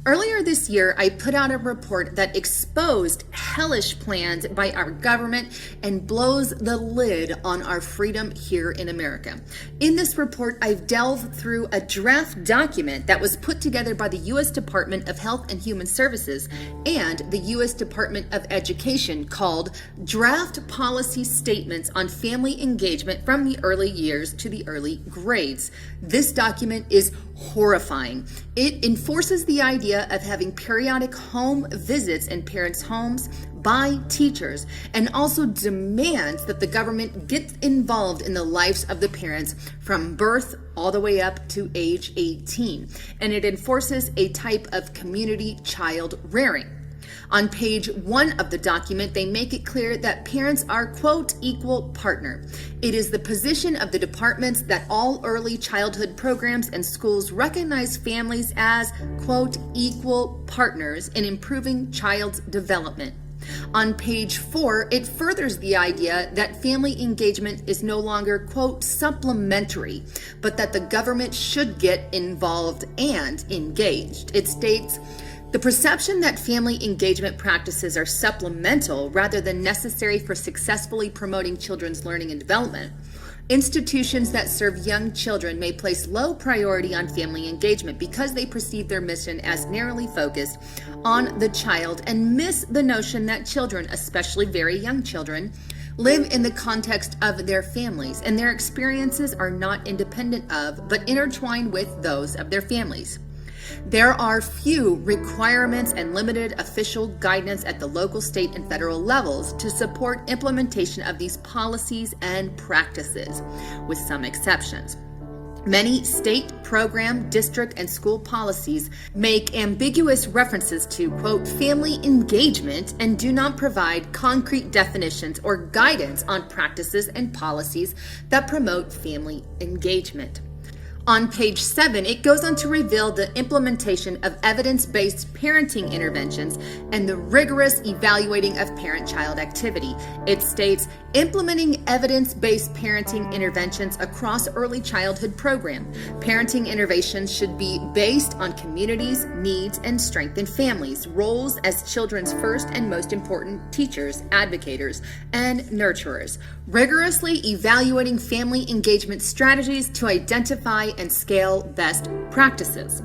Earlier this year, I put out a report that exposed hellish plans by our government and blows the lid on our freedom here in America. In this report, I've delved through a draft document that was put together by the U.S. Department of Health and Human Services and the U.S. Department of Education called Draft Policy Statements on Family Engagement from the Early Years to the Early Grades. This document is horrifying. It enforces the idea of having periodic home visits in parents' homes by teachers and also demands that the government get involved in the lives of the parents from birth all the way up to age 18. And it enforces a type of community child rearing. On page 1 of the document, they make it clear that parents are, quote, equal partner. It is the position of the departments that all early childhood programs and schools recognize families as, quote, equal partners in improving child's development. On page 4, it furthers the idea that family engagement is no longer, quote, supplementary, but that the government should get involved and engaged. It states, the perception that family engagement practices are supplemental rather than necessary for successfully promoting children's learning and development. Institutions that serve young children may place low priority on family engagement because they perceive their mission as narrowly focused on the child and miss the notion that children, especially very young children, live in the context of their families and their experiences are not independent of but intertwined with those of their families. There are few requirements and limited official guidance at the local, state, and federal levels to support implementation of these policies and practices, with some exceptions. Many state, program, district, and school policies make ambiguous references to, quote, family engagement and do not provide concrete definitions or guidance on practices and policies that promote family engagement. On page 7, it goes on to reveal the implementation of evidence-based parenting interventions and the rigorous evaluating of parent-child activity. It states, implementing evidence-based parenting interventions across early childhood program. Parenting interventions should be based on communities, needs, and strength in families, roles as children's first and most important teachers, advocators, and nurturers. Rigorously evaluating family engagement strategies to identify and scale best practices.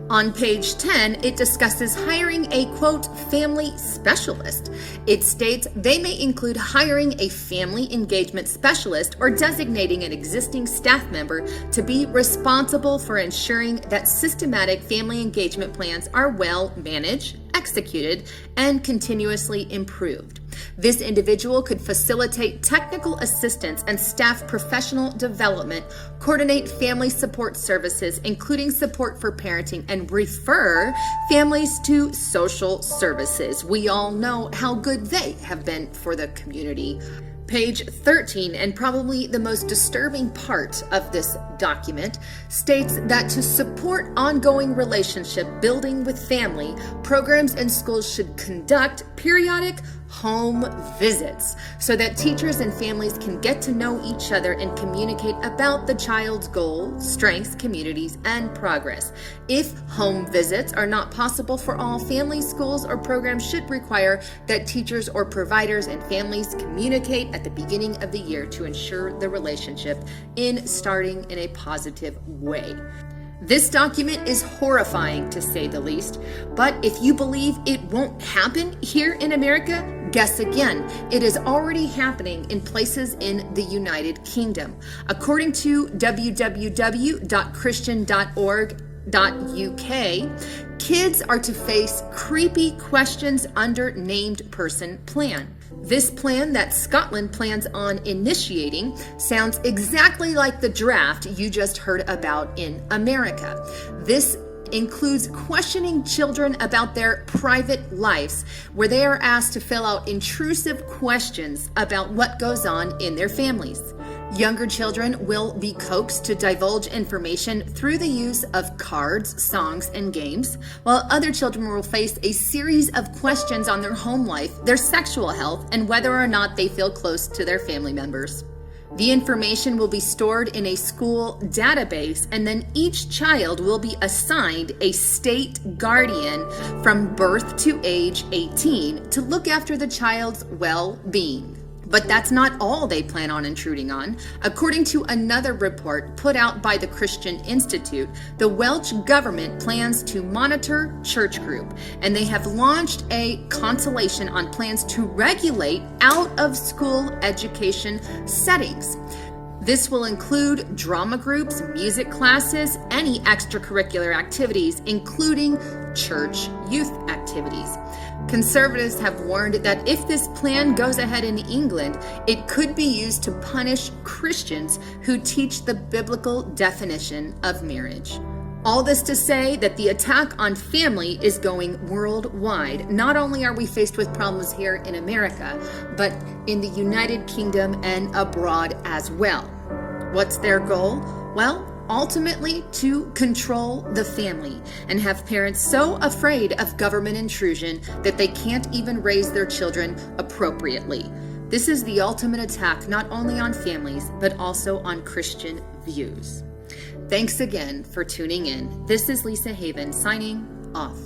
On page 10, it discusses hiring a, quote, family specialist. It states they may include hiring a family engagement specialist or designating an existing staff member to be responsible for ensuring that systematic family engagement plans are well managed, executed, and continuously improved. This individual could facilitate technical assistance and staff professional development, coordinate family support services, including support for parenting, and refer families to social services. We all know how good they have been for the community. Page 13, and probably the most disturbing part of this document, states that to support ongoing relationship building with family, programs and schools should conduct periodic home visits so that teachers and families can get to know each other and communicate about the child's goals, strengths, communities, and progress. If home visits are not possible for all families, schools or programs should require that teachers or providers and families communicate at the beginning of the year to ensure the relationship in starting in a positive way. This document is horrifying, to say the least, but if you believe it won't happen here in America, guess again. It is already happening in places in the United Kingdom. According to www.christian.org.uk, kids are to face creepy questions under named person plan. This plan that Scotland plans on initiating sounds exactly like the draft you just heard about in America. This includes questioning children about their private lives, where they are asked to fill out intrusive questions about what goes on in their families. Younger children will be coaxed to divulge information through the use of cards, songs, and games, while other children will face a series of questions on their home life, their sexual health, and whether or not they feel close to their family members. The information will be stored in a school database, and then each child will be assigned a state guardian from birth to age 18 to look after the child's well-being. But that's not all they plan on intruding on. According to another report put out by the Christian Institute, the Welsh government plans to monitor church group, and they have launched a consultation on plans to regulate out-of-school education settings. This will include drama groups, music classes, any extracurricular activities, including church youth activities. Conservatives have warned that if this plan goes ahead in England, it could be used to punish Christians who teach the biblical definition of marriage. All this to say that the attack on family is going worldwide. Not only are we faced with problems here in America, but in the United Kingdom and abroad as well. What's their goal? Well, ultimately to control the family and have parents so afraid of government intrusion that they can't even raise their children appropriately. This is the ultimate attack not only on families, but also on Christian views. Thanks again for tuning in. This is Lisa Haven signing off.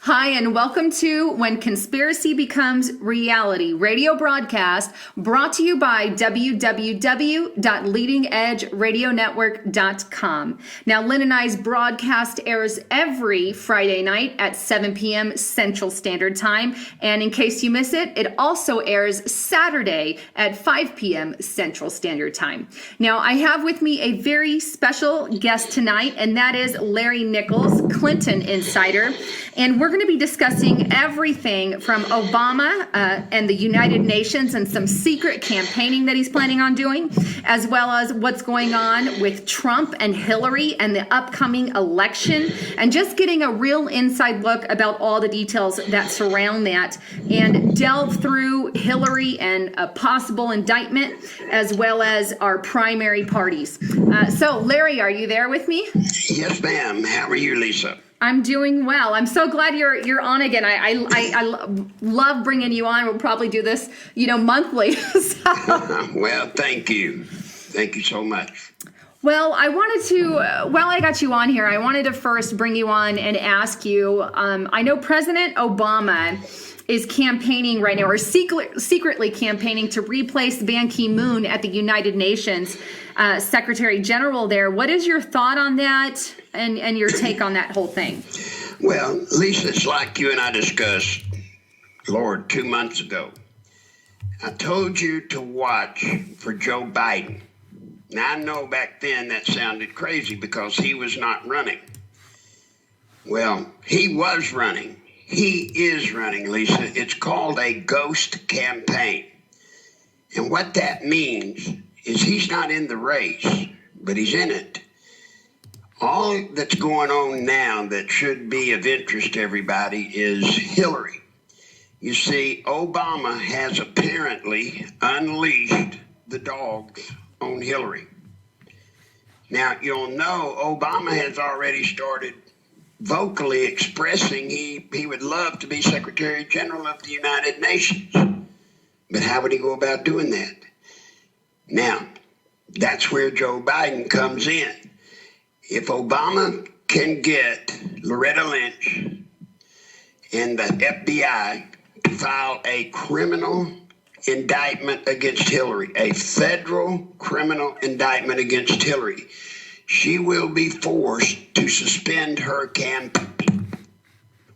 Hi, and welcome to When Conspiracy Becomes Reality radio broadcast brought to you by www.leadingedgeradionetwork.com. Now, Lynn and I's broadcast airs every Friday night at 7 p.m. Central Standard Time. And in case you miss it, it also airs Saturday at 5 p.m. Central Standard Time. Now, I have with me a very special guest tonight, and that is Larry Nichols, Clinton Insider. And we're going to be discussing everything from Obama and the United Nations and some secret campaigning that he's planning on doing, as well as what's going on with Trump and Hillary and the upcoming election, and just getting a real inside look about all the details that surround that, and delve through Hillary and a possible indictment, as well as our primary parties. So, Larry, are you there with me? Yes, ma'am. How are you, Lisa? I'm doing well. I'm so glad you're on again. I love bringing you on. We'll probably do this, monthly. Well, thank you. Thank you so much. Well, I wanted to, while I got you on here, I wanted to first bring you on and ask you, I know President Obama is campaigning right now, or secretly campaigning to replace Ban Ki-moon at the United Nations Secretary General there. What is your thought on that and your take on that whole thing? Well, Lisa, it's like you and I discussed, 2 months ago. I told you to watch for Joe Biden. Now, I know back then that sounded crazy because he was not running. Well, he was running. He is running, Lisa. It's called a ghost campaign. And what that means is he's not in the race, but he's in it. All that's going on now that should be of interest to everybody is Hillary. You see, Obama has apparently unleashed the dogs on Hillary. Now, you'll know Obama has already started vocally expressing he would love to be Secretary General of the United Nations. But how would he go about doing that? Now, that's where Joe Biden comes in. If Obama can get Loretta Lynch and the FBI to file a criminal indictment against Hillary, a federal criminal indictment against Hillary, she will be forced to suspend her campaign.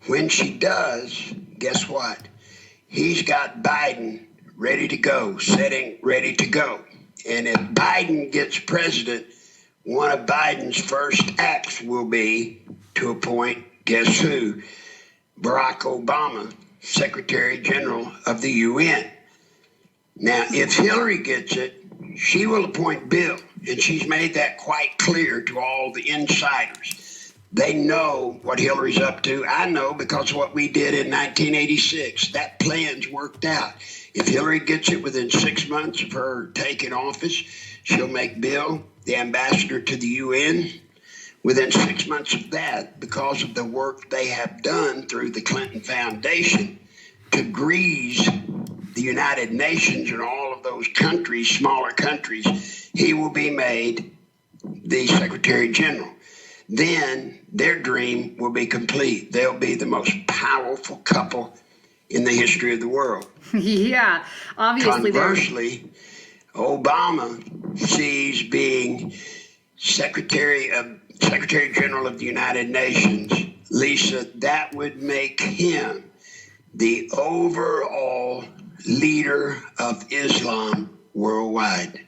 When she does, guess what? He's got Biden ready to go, ready to go. And if Biden gets president, one of Biden's first acts will be to appoint, guess who? Barack Obama, Secretary General of the UN. Now, if Hillary gets it, she will appoint Bill, and she's made that quite clear to all the insiders. They know what Hillary's up to. I know because of what we did in 1986. That plan's worked out. If Hillary gets it within 6 months of her taking office, she'll make Bill the ambassador to the UN. Within 6 months of that, because of the work they have done through the Clinton Foundation to grease the United Nations and all of those countries, smaller countries, he will be made the Secretary General. Then their dream will be complete. They'll be the most powerful couple in the history of the world. Yeah, obviously. Conversely, Obama sees being Secretary General of the United Nations, Lisa, that would make him the overall leader of Islam worldwide.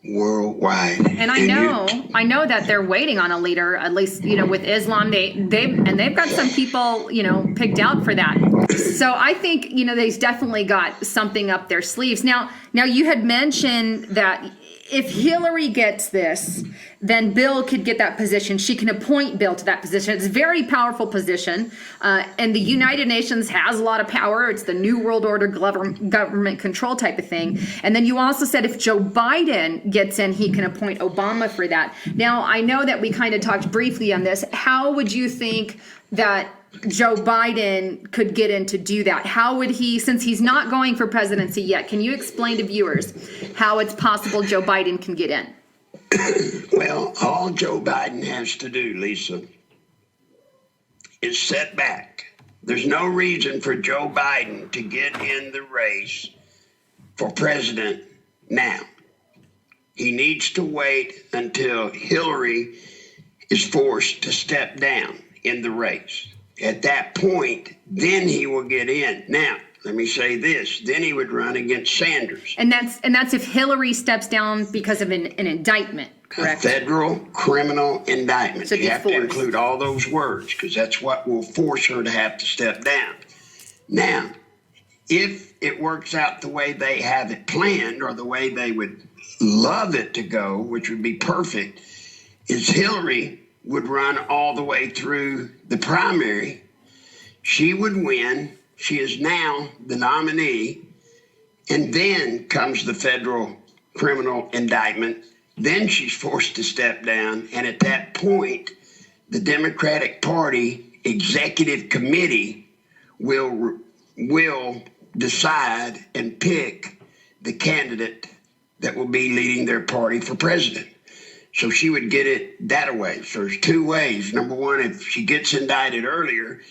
And I know that they're waiting on a leader, at least, with Islam, they've got some people, picked out for that. So I think, they've definitely got something up their sleeves. Now you had mentioned that if Hillary gets this, then Bill could get that position. She can appoint Bill to that position. It's a very powerful position. And the United Nations has a lot of power. It's the New World Order government control type of thing. And then you also said if Joe Biden gets in, he can appoint Obama for that. Now, I know that we kind of talked briefly on this. How would you think that Joe Biden could get in to do that? How would he, since he's not going for presidency yet, can you explain to viewers how it's possible Joe Biden can get in? Well, all Joe Biden has to do, Lisa, is sit back. There's no reason for Joe Biden to get in the race for president now. He needs to wait until Hillary is forced to step down in the race. At that point, then he will get in. Now, let me say this, then he would run against Sanders. And that's if Hillary steps down because of an indictment, correct? A federal criminal indictment. So you have to include all those words because that's what will force her to have to step down. Now, if it works out the way they have it planned or the way they would love it to go, which would be perfect, is Hillary would run all the way through the primary. She would win. She is now the nominee. And then comes the federal criminal indictment. Then she's forced to step down. And at that point, the Democratic Party Executive Committee will decide and pick the candidate that will be leading their party for president. So she would get it that way. So there's two ways. Number one, if she gets indicted earlier,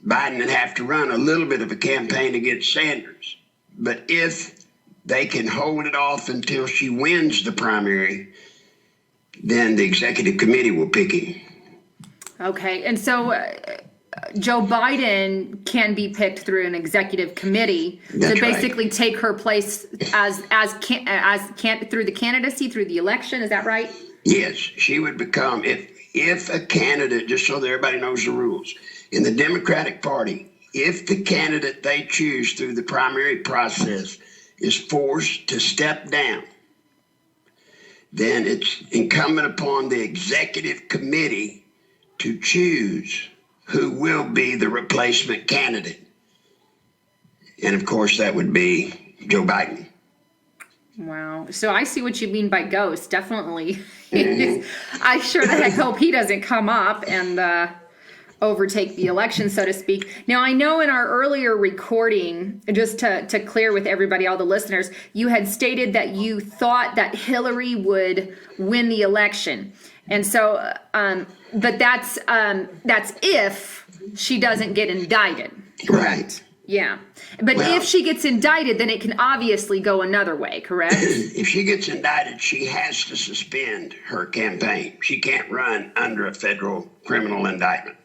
Biden would have to run a little bit of a campaign against Sanders. But if they can hold it off until she wins the primary, then the executive committee will pick him. Okay. And so Joe Biden can be picked through an executive committee to basically take her place as through the candidacy, through the election. Is that right? Yes, she would become, if a candidate, just so that everybody knows the rules, in the Democratic Party, if the candidate they choose through the primary process is forced to step down, then it's incumbent upon the executive committee to choose who will be the replacement candidate. And of course, that would be Joe Biden. Wow. So I see what you mean by ghost. Definitely. I sure the heck hope he doesn't come up and overtake the election, so to speak. Now, I know in our earlier recording, just to clear with everybody, all the listeners, you had stated that you thought that Hillary would win the election. And so, but that's if she doesn't get indicted. Right. Yeah. But if she gets indicted, then it can obviously go another way, correct? If she gets indicted, she has to suspend her campaign. She can't run under a federal criminal indictment.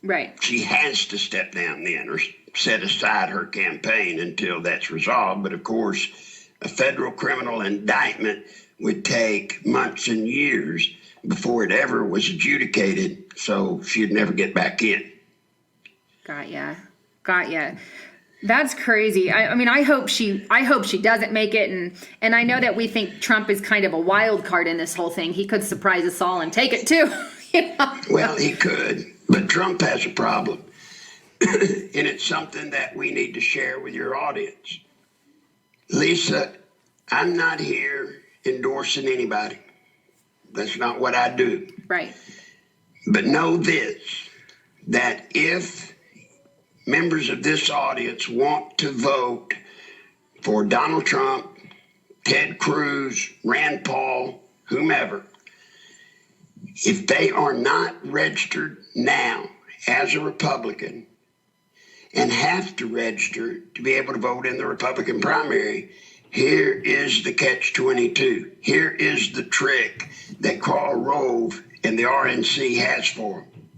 Right. She has to step down then or set aside her campaign until that's resolved. But of course, a federal criminal indictment would take months and years before it ever was adjudicated, so she'd never get back in. Got ya. That's crazy. I mean, I hope she doesn't make it, and I know that we think Trump is kind of a wild card in this whole thing. He could surprise us all and take it too. Well, he could, but Trump has a problem. And it's something that we need to share with your audience. Lisa, I'm not here endorsing anybody. That's not what I do. Right. But know this, that if members of this audience want to vote for Donald Trump, Ted Cruz, Rand Paul, whomever, if they are not registered now as a Republican and have to register to be able to vote in the Republican primary, here is the catch-22. Here is the trick that Karl Rove and the RNC has for them.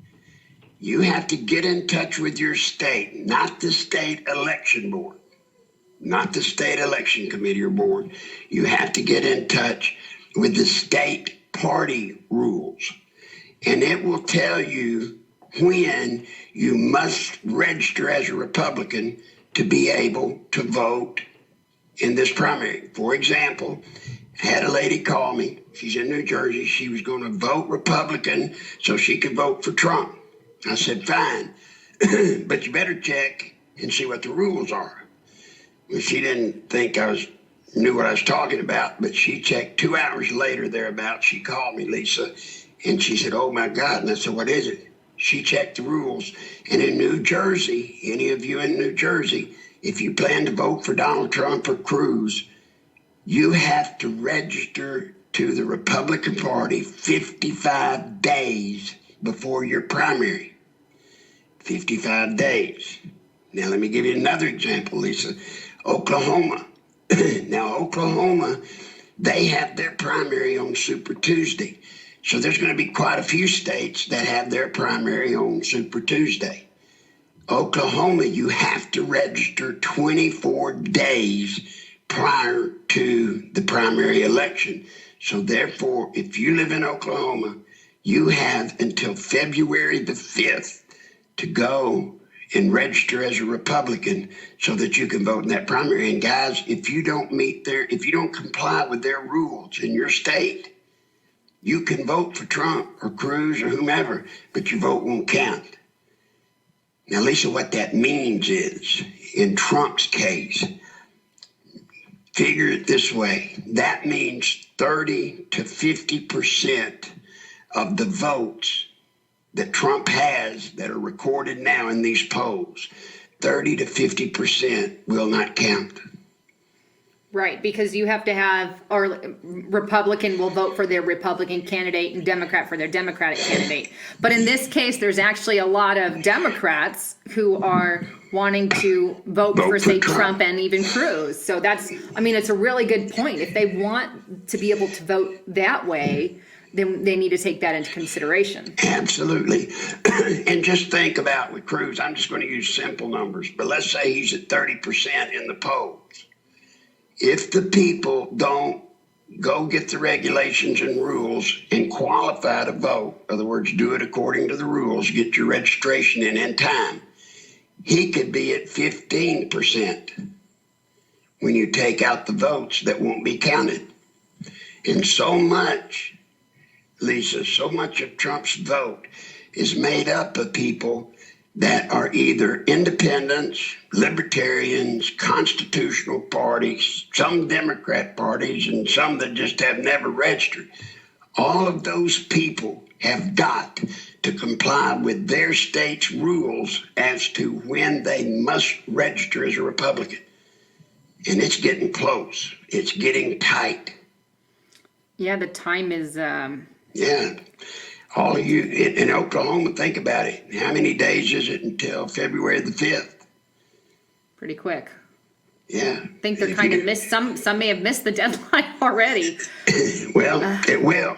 You have to get in touch with your state, not the state election board, not the state election committee or board. You have to get in touch with the state party rules, and it will tell you when you must register as a Republican to be able to vote in this primary. For example, I had a lady call me. She's in New Jersey. She was going to vote Republican so she could vote for Trump. I said, fine, but you better check and see what the rules are. Well, she didn't think knew what I was talking about, but she checked 2 hours later thereabouts. She called me, Lisa, and she said, oh my God. And I said, what is it? She checked the rules. And in New Jersey, any of you in New Jersey, if you plan to vote for Donald Trump or Cruz, you have to register to the Republican Party 55 days before your primary. 55 days. Now, let me give you another example, Lisa. Oklahoma. Now, Oklahoma, they have their primary on Super Tuesday. So there's going to be quite a few states that have their primary on Super Tuesday. Oklahoma, you have to register 24 days prior to the primary election. So therefore, if you live in Oklahoma, you have until February the 5th to go and register as a Republican so that you can vote in that primary. And guys, if you don't comply with their rules in your state, you can vote for Trump or Cruz or whomever, but your vote won't count. Now, Lisa, what that means is, in Trump's case, figure it this way. That means 30 to 50% of the votes that Trump has that are recorded now in these polls, 30 to 50% will not count. Right, because you have to have, or Republican will vote for their Republican candidate and Democrat for their Democratic candidate. But in this case, there's actually a lot of Democrats who are wanting to vote for, say, Trump and even Cruz. So it's a really good point. If they want to be able to vote that way, then they need to take that into consideration. Absolutely. And just think about with Cruz, I'm just going to use simple numbers, but let's say he's at 30% in the polls. If the people don't go get the regulations and rules and qualify to vote, in other words, do it according to the rules, get your registration in time, he could be at 15% when you take out the votes that won't be counted. And so much, Lisa, so much of Trump's vote is made up of people that are either independents, libertarians, constitutional parties, some Democrat parties, and some that just have never registered. All of those people have got to comply with their state's rules as to when they must register as a Republican. And it's getting close. It's getting tight. Yeah, the time is... Yeah. All of you in Oklahoma, think about it. How many days is it until February the 5th? Pretty quick. Yeah. I think they're kind of missed. Some may have missed the deadline already. Well, it will.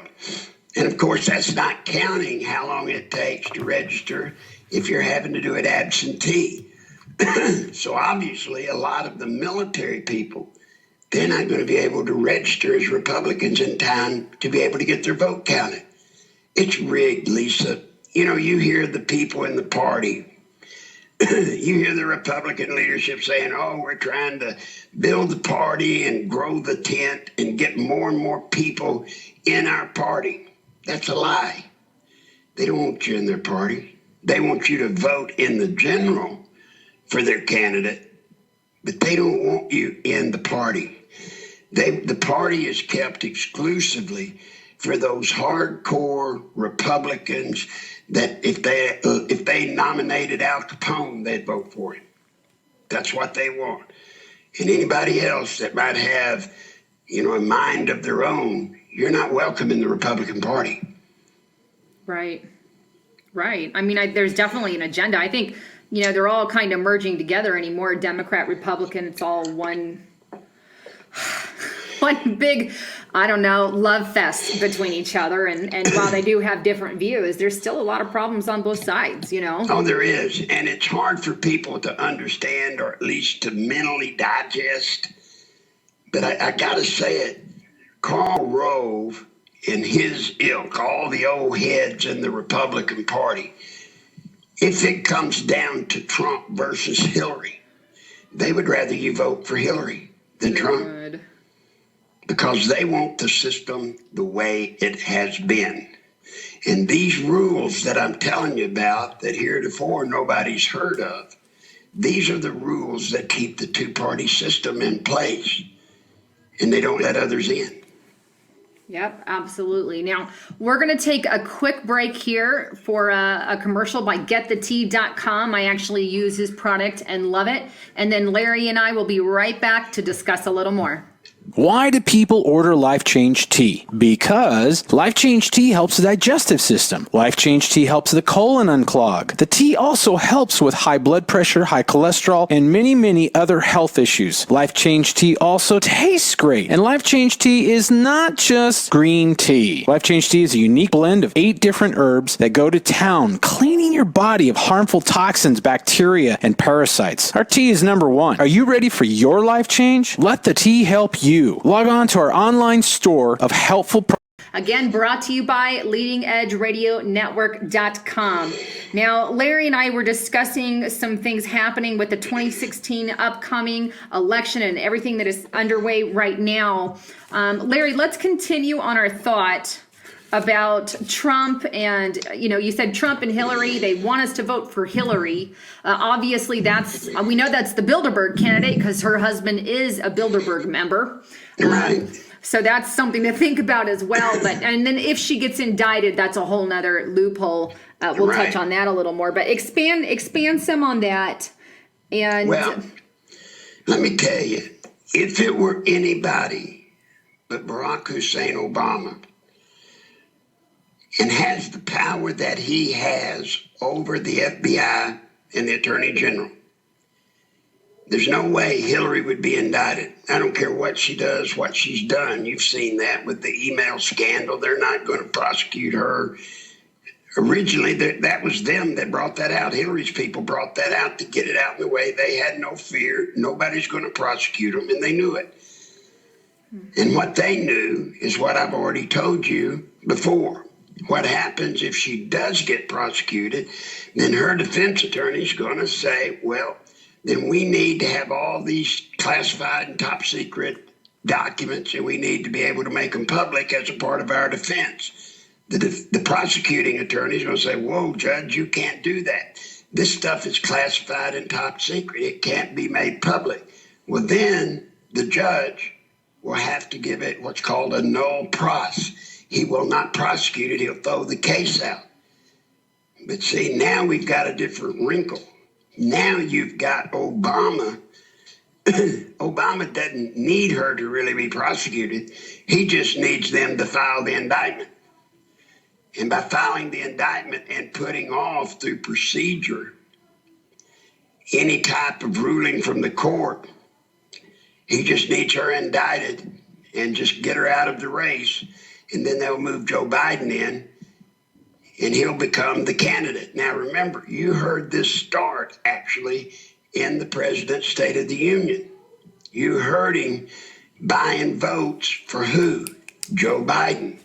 And of course, that's not counting how long it takes to register if you're having to do it absentee. So obviously, a lot of the military people, they're not going to be able to register as Republicans in time to be able to get their vote counted. It's rigged, Lisa. You hear the people in the party. You hear the Republican leadership saying, oh, we're trying to build the party and grow the tent and get more and more people in our party. That's a lie. They don't want you in their party. They want you to vote in the general for their candidate, but they don't want you in the party. The party is kept exclusively for those hardcore Republicans that if they nominated Al Capone, they'd vote for him. That's what they want. And anybody else that might have, a mind of their own, you're not welcome in the Republican Party. Right. I mean, there's definitely an agenda. I think, they're all kind of merging together anymore. Democrat, Republican, it's all one big, love fest between each other. And while they do have different views, there's still a lot of problems on both sides, Oh, there is. And it's hard for people to understand, or at least to mentally digest. But I got to say it, Karl Rove and his ilk, all the old heads in the Republican Party, if it comes down to Trump versus Hillary, they would rather you vote for Hillary than Trump. Good. Because they want the system the way it has been. And these rules that I'm telling you about that heretofore nobody's heard of, these are the rules that keep the two-party system in place. And they don't let others in. Yep, absolutely. Now, we're going to take a quick break here for a commercial by getthetea.com. I actually use his product and love it. And then Larry and I will be right back to discuss a little more. Why do people order Life Change Tea? Because Life Change Tea helps the digestive system. Life Change Tea helps the colon unclog. The tea also helps with high blood pressure, high cholesterol, and many, many other health issues. Life Change Tea also tastes great. And Life Change Tea is not just green tea. Life Change Tea is a unique blend of 8 different herbs that go to town, cleaning your body of harmful toxins, bacteria, and parasites. Our tea is number 1. Are you ready for your life change? Let the tea help you. Log on to our online store of helpful Again, brought to you by LeadingEdgeRadioNetwork.com. Now, Larry and I were discussing some things happening with the 2016 upcoming election and everything that is underway right now. Larry, let's continue on our thought about Trump and, you said Trump and Hillary, they want us to vote for Hillary. Obviously, we know that's the Bilderberg candidate because her husband is a Bilderberg member. Right. So that's something to think about as well. And then if she gets indicted, that's a whole nother loophole. We'll touch on that a little more, but expand some on that. And well, let me tell you, if it were anybody but Barack Hussein Obama, and has the power that he has over the FBI and the Attorney General, there's no way Hillary would be indicted. I don't care what she does, what she's done. You've seen that with the email scandal. They're not going to prosecute her. Originally, that was them that brought that out. Hillary's people brought that out to get it out in the way. They had no fear. Nobody's going to prosecute them, and they knew it. And what they knew is what I've already told you before. What happens if she does get prosecuted, then her defense attorney's going to say, well, then we need to have all these classified and top secret documents, and we need to be able to make them public as a part of our defense. The prosecuting attorney's going to say, whoa, Judge, you can't do that. This stuff is classified and top secret. It can't be made public. Well, then the judge will have to give it what's called a null pros. He will not prosecute it. He'll throw the case out. But see, now we've got a different wrinkle. Now you've got Obama. Obama doesn't need her to really be prosecuted. He just needs them to file the indictment. And by filing the indictment and putting off through procedure any type of ruling from the court, he just needs her indicted and just get her out of the race. And then they'll move Joe Biden in, and he'll become the candidate. Now, remember, you heard this start, actually, in the President's State of the Union. You heard him buying votes for who? Joe Biden.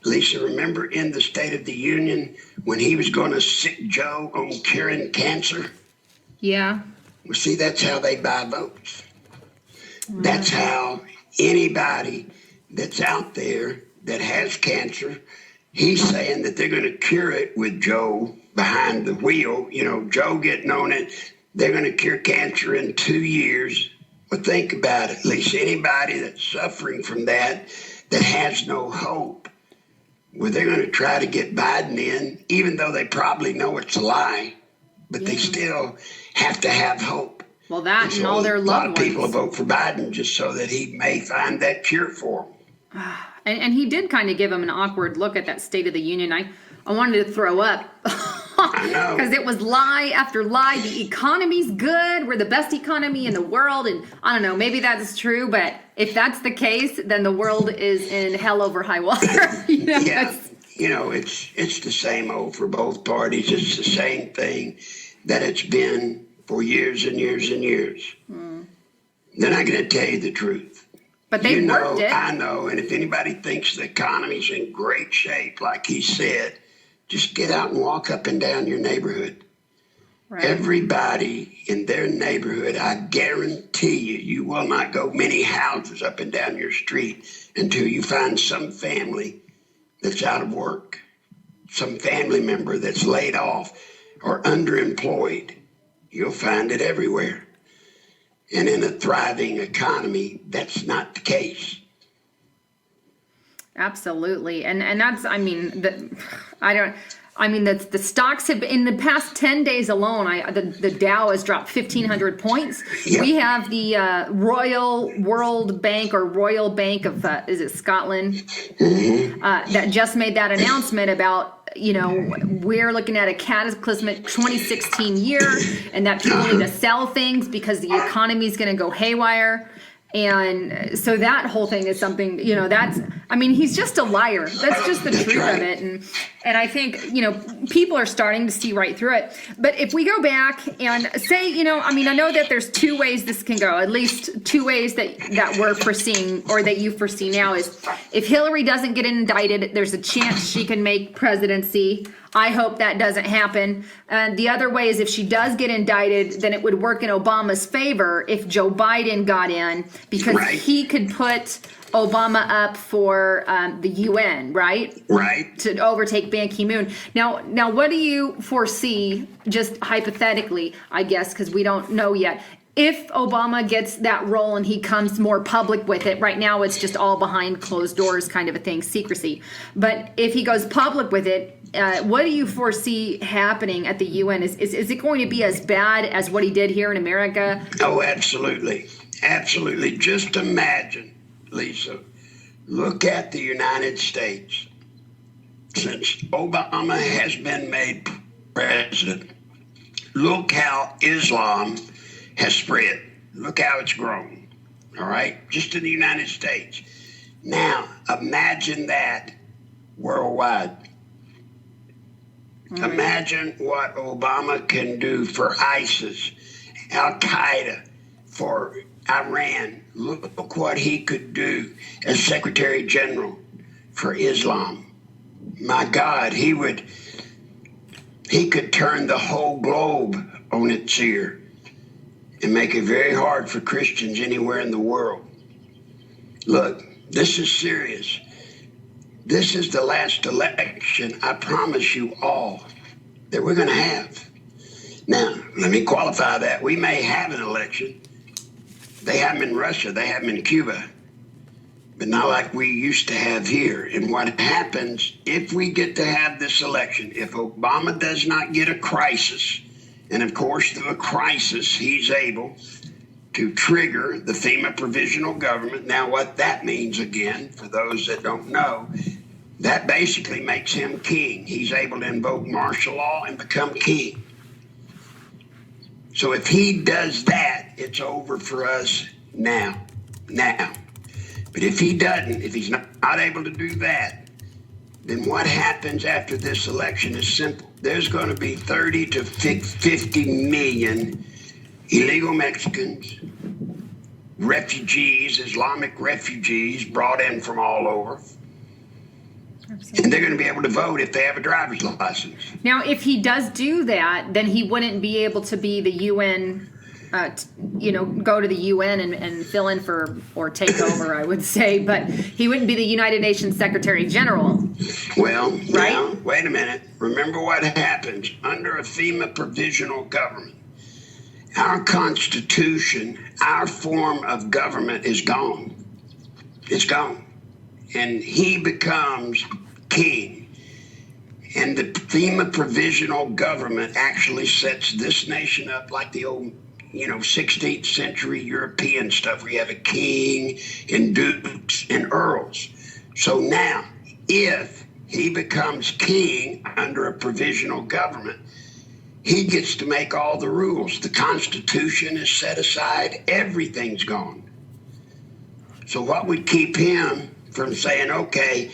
Lisa, remember in the State of the Union when he was going to sick Joe on curing cancer? Yeah. Well, see, that's how they buy votes. That's how anybody that's out there that has cancer He's saying that they're going to cure it with Joe behind the wheel. You know, Joe getting on it. They're going to cure cancer in 2 years. Well, think about it. At least anybody that's suffering from that has no hope. Well, they're going to try to get Biden in, even though they probably know it's a lie, but they still have to have hope. Well, that and all their loved ones. A lot of people will vote for Biden just so that he may find that cure for them. And he did kind of give him an awkward look at that State of the Union. I wanted to throw up. I know. Because it was lie after lie. The economy's good. We're the best economy in the world. And I don't know, maybe that's true. But if that's the case, then the world is in hell over high water. Yeah. You know, it's the same old for both parties. It's the same thing that it's been for years and years and years. They're not going to tell you the truth. But they worked it. I know. And if anybody thinks the economy's in great shape, like he said, just get out and walk up and down your neighborhood. Right. Everybody in their neighborhood, I guarantee you will not go many houses up and down your street until you find some family that's out of work, some family member that's laid off or underemployed. You'll find it everywhere. And in a thriving economy, that's not the case. Absolutely. And that's, I mean, the stocks have, in the past 10 days alone, the Dow has dropped 1,500 points. Yep. We have the Royal World Bank or Royal Bank of, is it Scotland? Mm-hmm. That just made that announcement about, you know, we're looking at a cataclysmic 2016 year and that people need to sell things because the economy is going to go haywire. And so that whole thing is something, you know, he's just a liar. That's just the truth of it. And I think, you know, people are starting to see right through it. But if we go back and say, you know, I know that there's two ways this can go, at least two ways that we're foreseeing or that you foresee now is if Hillary doesn't get indicted, there's a chance she can make presidency. I hope that doesn't happen. The other way is if she does get indicted, then it would work in Obama's favor if Joe Biden got in because he could put Obama up for the UN, right? Right. To overtake Ban Ki-moon. Now, what do you foresee, just hypothetically, I guess, because we don't know yet, if Obama gets that role and he comes more public with it? Right now it's just all behind closed doors kind of a thing, secrecy. But if he goes public with it, what do you foresee happening at the UN? Is it going to be as bad as what he did here in America? Oh, absolutely. Absolutely. Just imagine, Lisa, look at the United States. Since Obama has been made president, look how Islam has spread. Look how it's grown. All right? Just in the United States. Now, imagine that worldwide. Right. Imagine what Obama can do for ISIS, Al-Qaeda, for Iran. Look what he could do as Secretary General for Islam. My God, he could turn the whole globe on its ear and make it very hard for Christians anywhere in the world. Look, this is serious. This is the last election, I promise you all, that we're going to have. Now, let me qualify that. We may have an election. They have them in Russia. They have them in Cuba. But not like we used to have here. And what happens if we get to have this election, if Obama does not get a crisis, and of course, through a crisis, he's able to trigger the FEMA provisional government. Now, what that means, again, for those that don't know, that basically makes him king. He's able to invoke martial law and become king. So if he does that, it's over for us now. But if he doesn't, if he's not able to do that, then what happens after this election is simple. There's going to be 30 to 50 million illegal Mexicans, refugees, Islamic refugees brought in from all over. Absolutely. And they're going to be able to vote if they have a driver's license. Now, if he does do that, then he wouldn't be able to be the UN go to the UN and fill in for, or take over, I would say, but he wouldn't be the United Nations Secretary General. Well, right? now, wait a minute. Remember what happens under a FEMA provisional government. Our Constitution, our form of government is gone. It's gone. And he becomes king. And the FEMA provisional government actually sets this nation up like the old 16th century European stuff. We have a king and dukes and earls. So now, if he becomes king under a provisional government, he gets to make all the rules. The Constitution is set aside. Everything's gone. So what would keep him from saying, okay,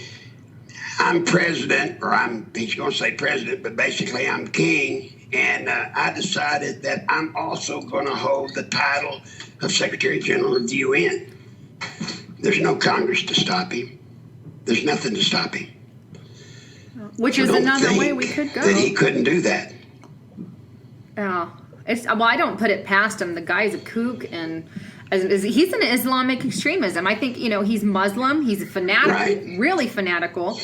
I'm president, or he's going to say president, but basically I'm king, and I decided that I'm also going to hold the title of Secretary General of the UN. There's no Congress to stop him. There's nothing to stop him. Which is another way we could go. That he couldn't do that. I don't put it past him. The guy's a kook, and he's an Islamic extremism. I think, he's Muslim. He's a fanatic, right. Really fanatical.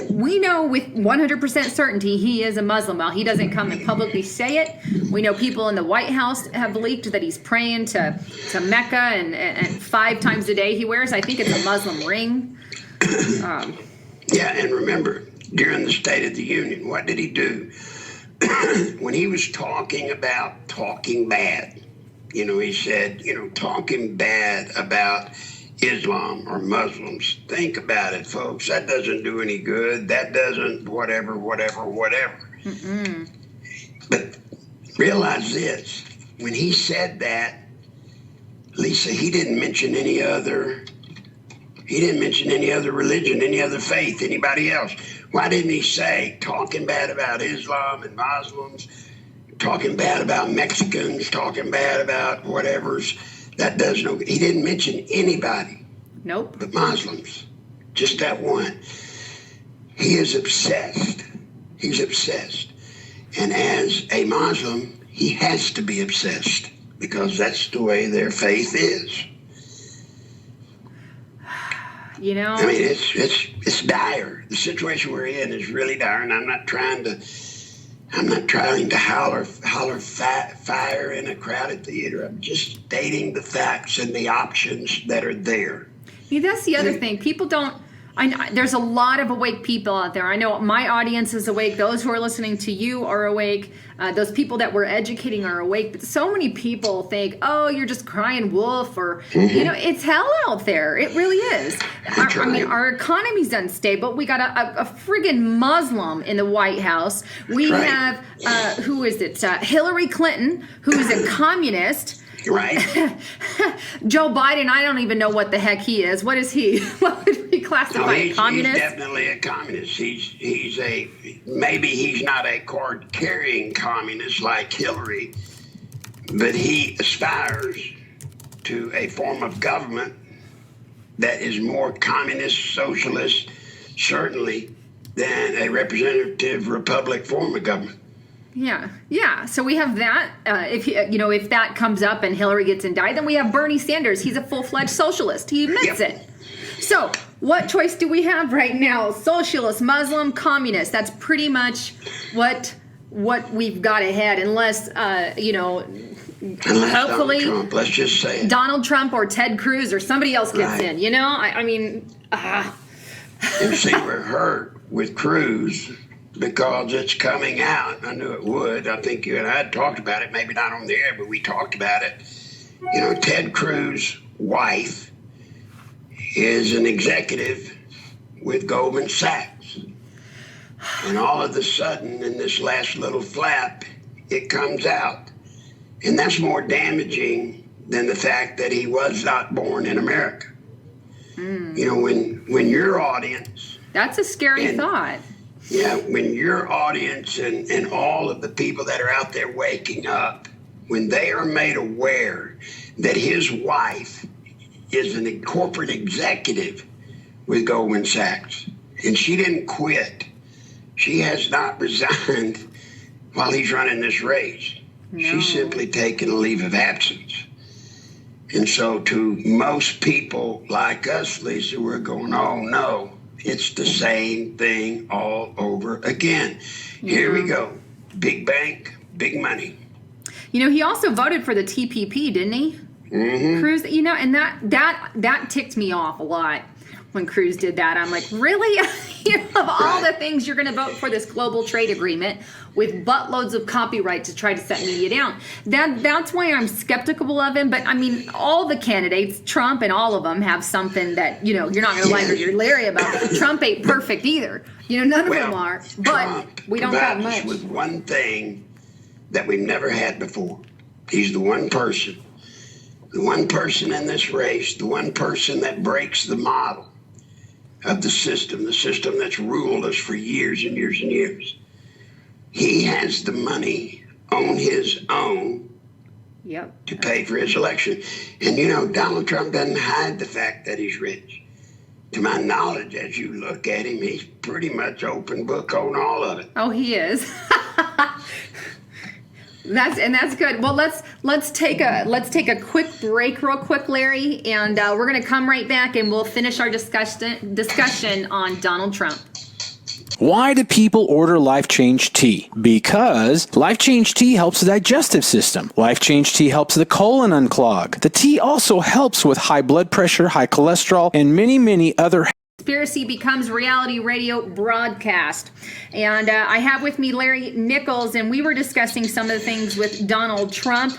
We know with 100% certainty he is a Muslim. While he doesn't come and publicly say it, we know people in the White House have leaked that he's praying to Mecca, and 5 times a day he wears, I think it's a Muslim ring. Yeah, and remember, during the State of the Union, what did he do? When he was talking about talking bad, he said, talking bad about Islam or Muslims. Think about it, folks. That doesn't do any good. That doesn't whatever. Mm-mm. But realize this. When he said that, Lisa, he didn't mention any other religion, any other faith, anybody else. Why didn't he say talking bad about Islam and Muslims, talking bad about Mexicans, talking bad about whatever's, that does no good. He didn't mention anybody. Nope. But Muslims. Just that one. He is obsessed. He's obsessed. And as a Muslim, he has to be obsessed because that's the way their faith is. I mean, it's dire. The situation we're in is really dire, and I'm not trying to holler fire in a crowded theater. I'm just stating the facts and the options that are there. Yeah, that's the other thing. People don't. There's a lot of awake people out there. I know my audience is awake. Those who are listening to you are awake. Those people that we're educating are awake. But so many people think, oh, you're just crying wolf, or, it's hell out there. It really is. Our economy's unstable. We got a friggin' Muslim in the White House. We have, who is it? Hillary Clinton, who is a communist. Right. Joe Biden, I don't even know what the heck he is. What is he? What would we classify? A communist? He's definitely a communist. Maybe he's not a card-carrying communist like Hillary, but he aspires to a form of government that is more communist, socialist, certainly, than a representative republic form of government. Yeah. So we have that. If that comes up and Hillary gets indicted, then we have Bernie Sanders. He's a full-fledged socialist. He admits it. So what choice do we have right now? Socialist, Muslim, communist. That's pretty much what we've got ahead, unless hopefully Donald Trump, let's just say it. Donald Trump or Ted Cruz or somebody else gets in. And see, we're hurt with Cruz. Because it's coming out. I knew it would. I think you and I had talked about it, maybe not on the air, but we talked about it. Ted Cruz's wife is an executive with Goldman Sachs. And all of a sudden, in this last little flap, it comes out. And that's more damaging than the fact that he was not born in America. When your audience... That's a scary thought. Yeah, when your audience and all of the people that are out there waking up, when they are made aware that his wife is a corporate executive with Goldman Sachs, and she didn't quit. She has not resigned while he's running this race. She's simply taking a leave of absence. And so to most people like us, Lisa, we're going, oh no, it's the same thing all over again. Here we go. Big bank, big money. He also voted for the TPP, didn't he? Mm-hmm. Cruz, and that ticked me off a lot when Cruz did that. I'm like, really? Of all the things you're going to vote for this global trade agreement with buttloads of copyright to try to set media down. That's why I'm skeptical of him. But I mean, all the candidates, Trump and all of them, have something that you're not going to like or you're leery about. Trump ain't perfect either. None of them are. But Trump we don't have much. With one thing that we've never had before. He's the one person in this race, the one person that breaks the model of the system that's ruled us for years and years and years. He has the money on his own to pay for his election. And Donald Trump doesn't hide the fact that he's rich. To my knowledge, as you look at him, he's pretty much open book on all of it. Oh, he is. That's good. Well, let's take a quick break, real quick, Larry, and we're going to come right back and we'll finish our discussion on Donald Trump. Why do people order Life Change Tea? Because Life Change Tea helps the digestive system. Life Change Tea helps the colon unclog. The tea also helps with high blood pressure, high cholesterol, and many, many other Conspiracy Becomes Reality radio broadcast. And I have with me Larry Nichols, and we were discussing some of the things with Donald Trump,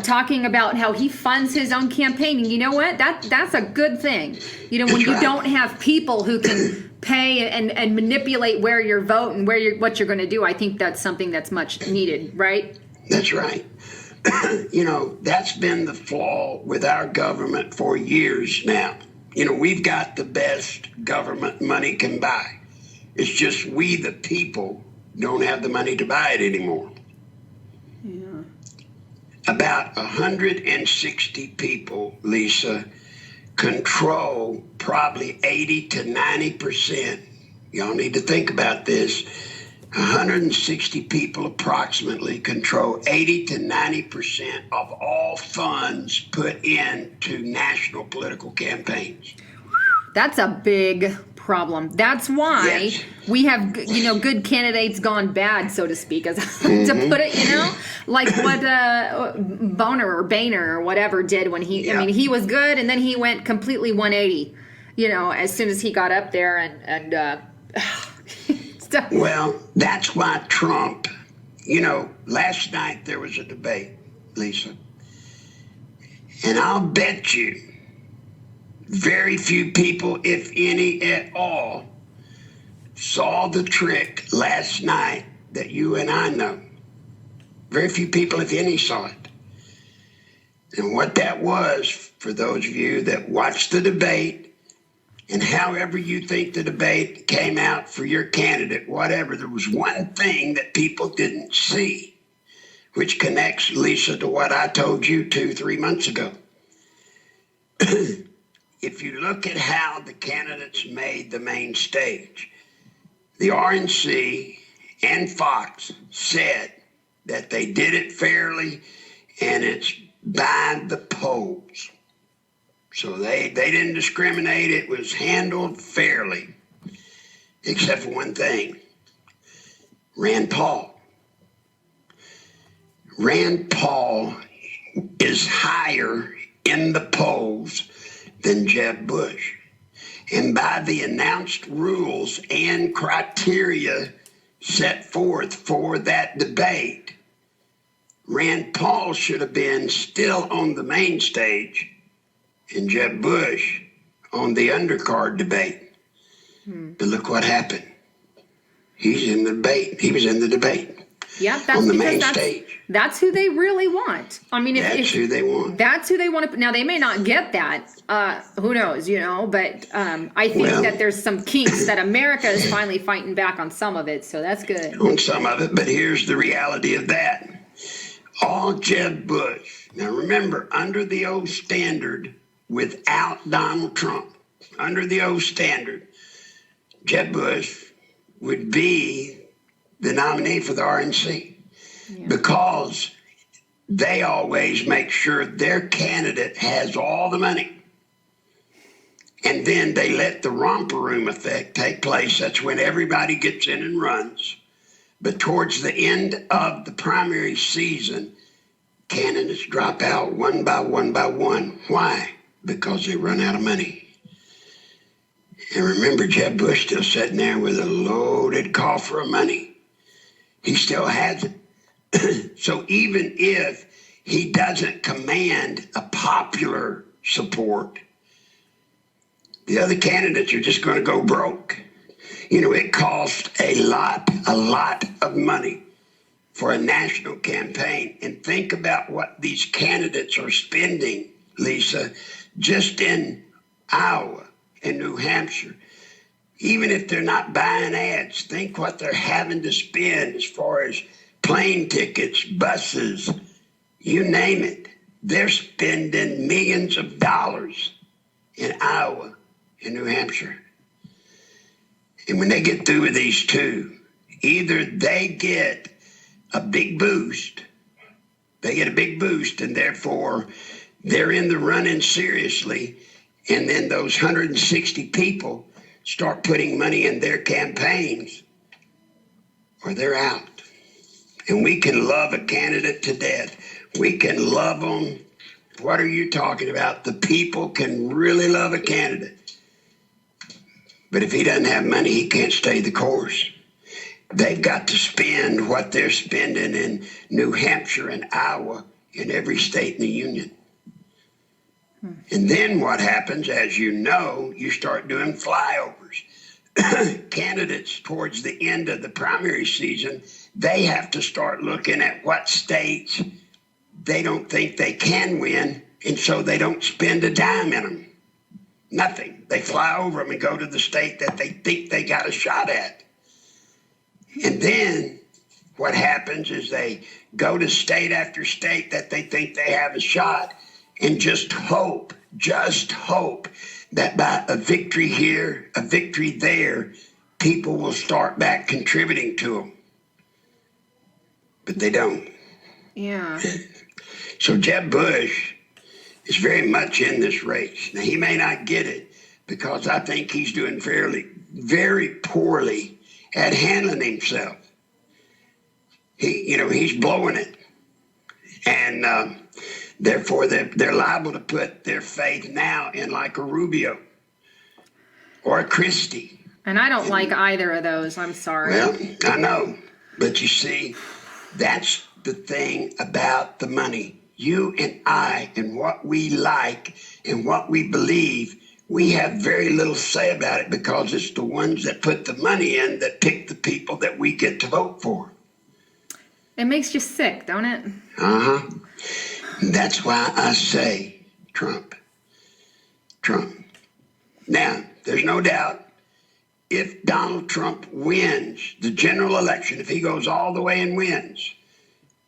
talking about how he funds his own campaign. And you know what? That's a good thing. When you don't have people who can pay and manipulate where you're voting, what you're going to do, I think that's something that's much needed, right? That's right. That's been the flaw with our government for years now. We've got the best government money can buy. It's just we, the people, don't have the money to buy it anymore. Yeah. About 160 people, Lisa, control probably 80 to 90%. Y'all need to think about this. 160 people approximately control 80 to 90% of all funds put into national political campaigns. That's a big problem. That's why we have, good candidates gone bad, so to speak, as to put it, like what Boehner or whatever did when he was good and then he went completely 180, as soon as he got up there and Well, that's why Trump, last night there was a debate, Lisa, and I'll bet you very few people, if any at all, saw the trick last night that you and I know. Very few people, if any, saw it. And what that was, for those of you that watched the debate, and however you think the debate came out for your candidate, whatever, there was one thing that people didn't see, which connects, Lisa, to what I told you 2-3 months ago. If you look at how the candidates made the main stage, the RNC and Fox said that they did it fairly and it's by the polls. So they didn't discriminate. It was handled fairly, except for one thing. Rand Paul. Rand Paul is higher in the polls than Jeb Bush. And by the announced rules and criteria set forth for that debate, Rand Paul should have been still on the main stage and Jeb Bush on the undercard debate. But look what happened. He's in the debate. He was in the debate. Yeah, that's on the because main stage. That's who they really want. I mean, that's who they want. That's who they want to. Now they may not get that. Who knows? But I think that there's some kinks that America is finally fighting back on some of it. So that's good. On some of it, but here's the reality of that. All Jeb Bush. Now remember, under the old standard, without Donald Trump, under the old standard, Jeb Bush would be the nominee for the RNC because they always make sure their candidate has all the money. And then they let the romper room effect take place. That's when everybody gets in and runs. But towards the end of the primary season, candidates drop out one by one by one. Why? Because they run out of money. And remember, Jeb Bush still sitting there with a loaded coffer of money. He still has it. So even if he doesn't command a popular support, the other candidates are just going to go broke. You know, it costs a lot of money for a national campaign. And think about what these candidates are spending, Lisa, just in Iowa and New Hampshire. Even if they're not buying ads, think what they're having to spend as far as plane tickets, buses, you name it. They're spending millions of dollars in Iowa and New Hampshire. And when they get through with these two, either they get a big boost, and therefore they're in the running seriously, and then those 160 people start putting money in their campaigns, or they're out. And we can love a candidate to death. We can love them. What are you talking about? The people can really love a candidate. But if he doesn't have money, he can't stay the course. They've got to spend what they're spending in New Hampshire and Iowa in every state in the union. And then what happens, as you know, you start doing flyovers. Candidates towards the end of the primary season, they have to start looking at what states they don't think they can win, and so they don't spend a dime in them. Nothing. They fly over them and go to the state that they think they got a shot at. And then what happens is they go to state after state that they think they have a shot and just hope that by a victory here, a victory there, people will start back contributing to them. But they don't. Yeah. So Jeb Bush is very much in this race. Now, he may not get it because I think he's doing very poorly at handling himself. He's blowing it. And therefore, they're liable to put their faith now in like a Rubio or a Christie. And I don't like either of those. I'm sorry. Well, I know. But you see, that's the thing about the money. You and I and what we like and what we believe, we have very little say about it because it's the ones that put the money in that pick the people that we get to vote for. It makes you sick, don't it? Uh-huh. That's why I say Trump. Now, there's no doubt if Donald Trump wins the general election, if he goes all the way and wins,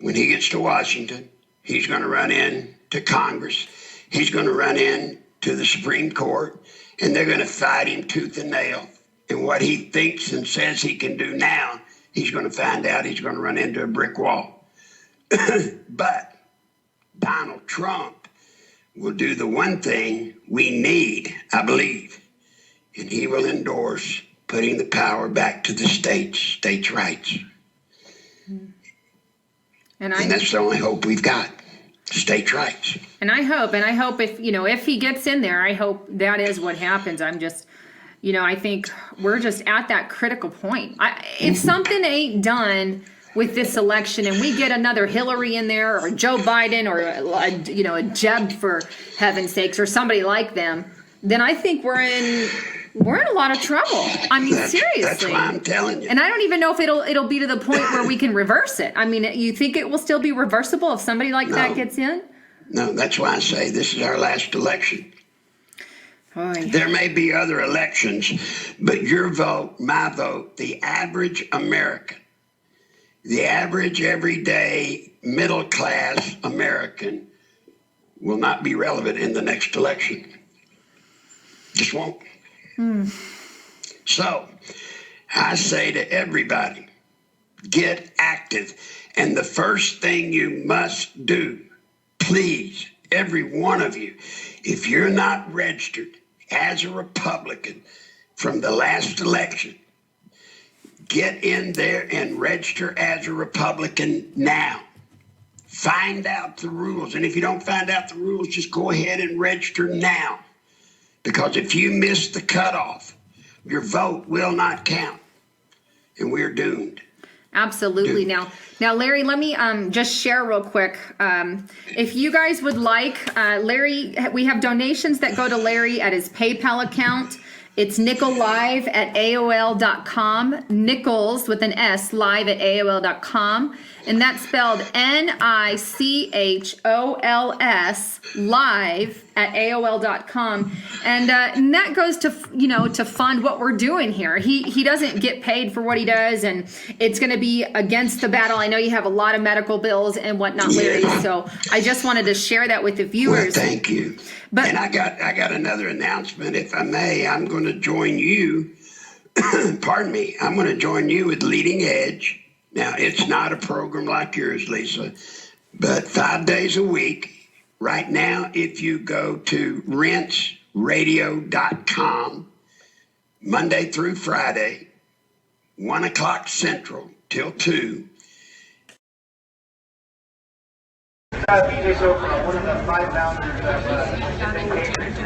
when he gets to Washington, he's going to run in to Congress. He's going to run in to the Supreme Court, and they're going to fight him tooth and nail. And what he thinks and says he can do now, he's going to find out he's going to run into a brick wall. But Donald Trump will do the one thing we need, I believe, and he will endorse putting the power back to the states' rights. And that's the only hope we've got, states' rights. And I hope if he gets in there, I hope that is what happens. I'm just, I think we're just at that critical point. If something ain't done with this election and we get another Hillary in there or Joe Biden or, a Jeb, for heaven's sakes, or somebody like them, then I think we're in a lot of trouble. I mean, seriously. That's why I'm telling you. And I don't even know if it'll be to the point where we can reverse it. I mean, you think it will still be reversible if somebody like that gets in? No, that's why I say this is our last election. Boy. There may be other elections, but your vote, my vote, the average American, the average everyday middle-class American will not be relevant in the next election. Just won't. So I say to everybody, get active. And the first thing you must do, please, every one of you, if you're not registered as a Republican from the last election, get in there and register as a Republican now. Find out the rules. And if you don't find out the rules, just go ahead and register now. Because if you miss the cutoff, your vote will not count. And we're doomed. Absolutely. Now, Larry, let me just share real quick. If you guys would like, Larry, we have donations that go to Larry at his PayPal account. It's nickellive@aol.com, nickels with an S, live@aol.com. And that's spelled NICHOLS, live@aol.com. And that goes to, to fund what we're doing here. He doesn't get paid for what he does, and it's going to be against the battle. I know you have a lot of medical bills and whatnot, Larry. Yeah. So I just wanted to share that with the viewers. Well, thank you. But, and I got another announcement, if I may. I'm going to join you. Pardon me. I'm going to join you with Leading Edge. Now, it's not a program like yours, Lisa, but 5 days a week. Right now, if you go to rinceradio.com, Monday through Friday, 1 o'clock Central till 2. BJ Soper, one of the 5 founders of Patriots. You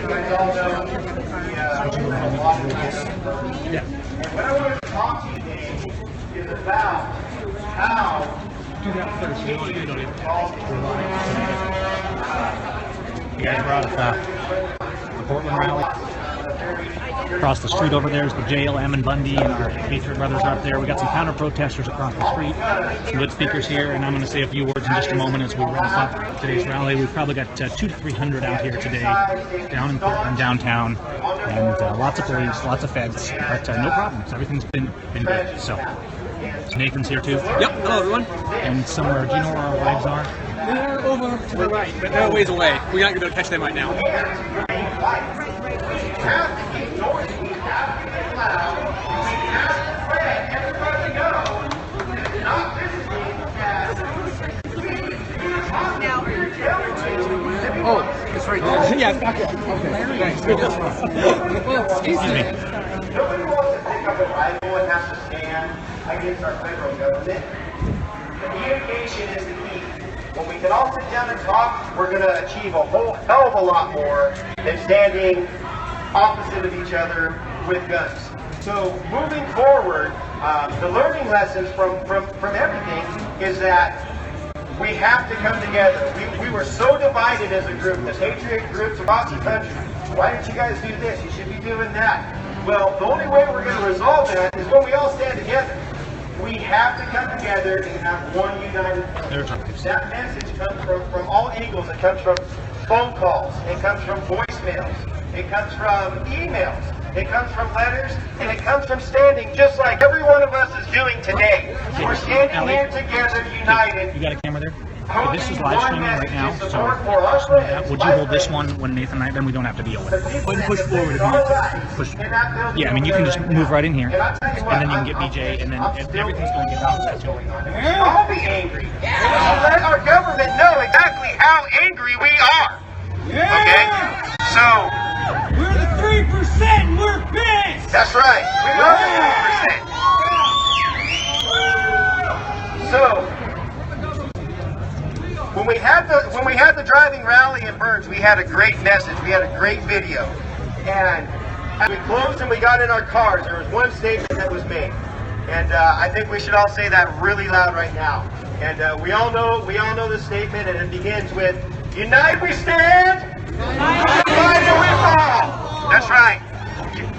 guys all know a lot of this. And what I want to talk to you today is about how You guys brought us the Portland rally. Across the street over there is the jail. Ammon Bundy and our Patriot brothers are up there. We got some counter protesters across the street. Some good speakers here, and I'm going to say a few words in just a moment as we wrap up today's rally. We've probably got 200 to 300 out here today, down in Portland, downtown, and lots of police, lots of feds, but no problems. Everything's been good. So Nathan's here too. Yep. Hello, everyone. And somewhere, do you know where our wives are? They're over to the right, but they're a ways away. We're not going to be able to catch them right now. Oh, it's right there. Yeah, back there. Okay, thanks. Well, excuse me. Nobody wants to pick up a rifle and have to stand against our federal government. Communication is the key. When we can all sit down and talk, we're going to achieve a whole hell of a lot more than standing opposite of each other with guns. So moving forward, the learning lessons from everything is that we have to come together. We were so divided as a group, the patriot groups across the country. Why don't you guys do this? You should be doing that. Well, the only way we're going to resolve that is when we all stand together. We have to come together and have one united front. That message comes from all angles. It comes from phone calls. It comes from voicemails. It comes from emails. It comes from letters. And it comes from standing just like every one of us is doing today. We're standing here together, united. You got a camera there? So this is live streaming right now, so would you hold this one when Nathan and I, then we don't have to deal with it. Push forward if you need to. Push. Yeah, I mean, you can just move right in here, and then you can get BJ, and then everything's going to get out. We should all be angry. We should let our government know exactly how angry we are. Okay? So, we're the 3% and we're pissed! That's right. We love the 3%. So, when we had the driving rally in Burns, we had a great message. We had a great video. And as we closed and we got in our cars, there was one statement that was made. And I think we should all say that really loud right now. And we all know the statement, and it begins with, "United we stand, divided we fall." That's right.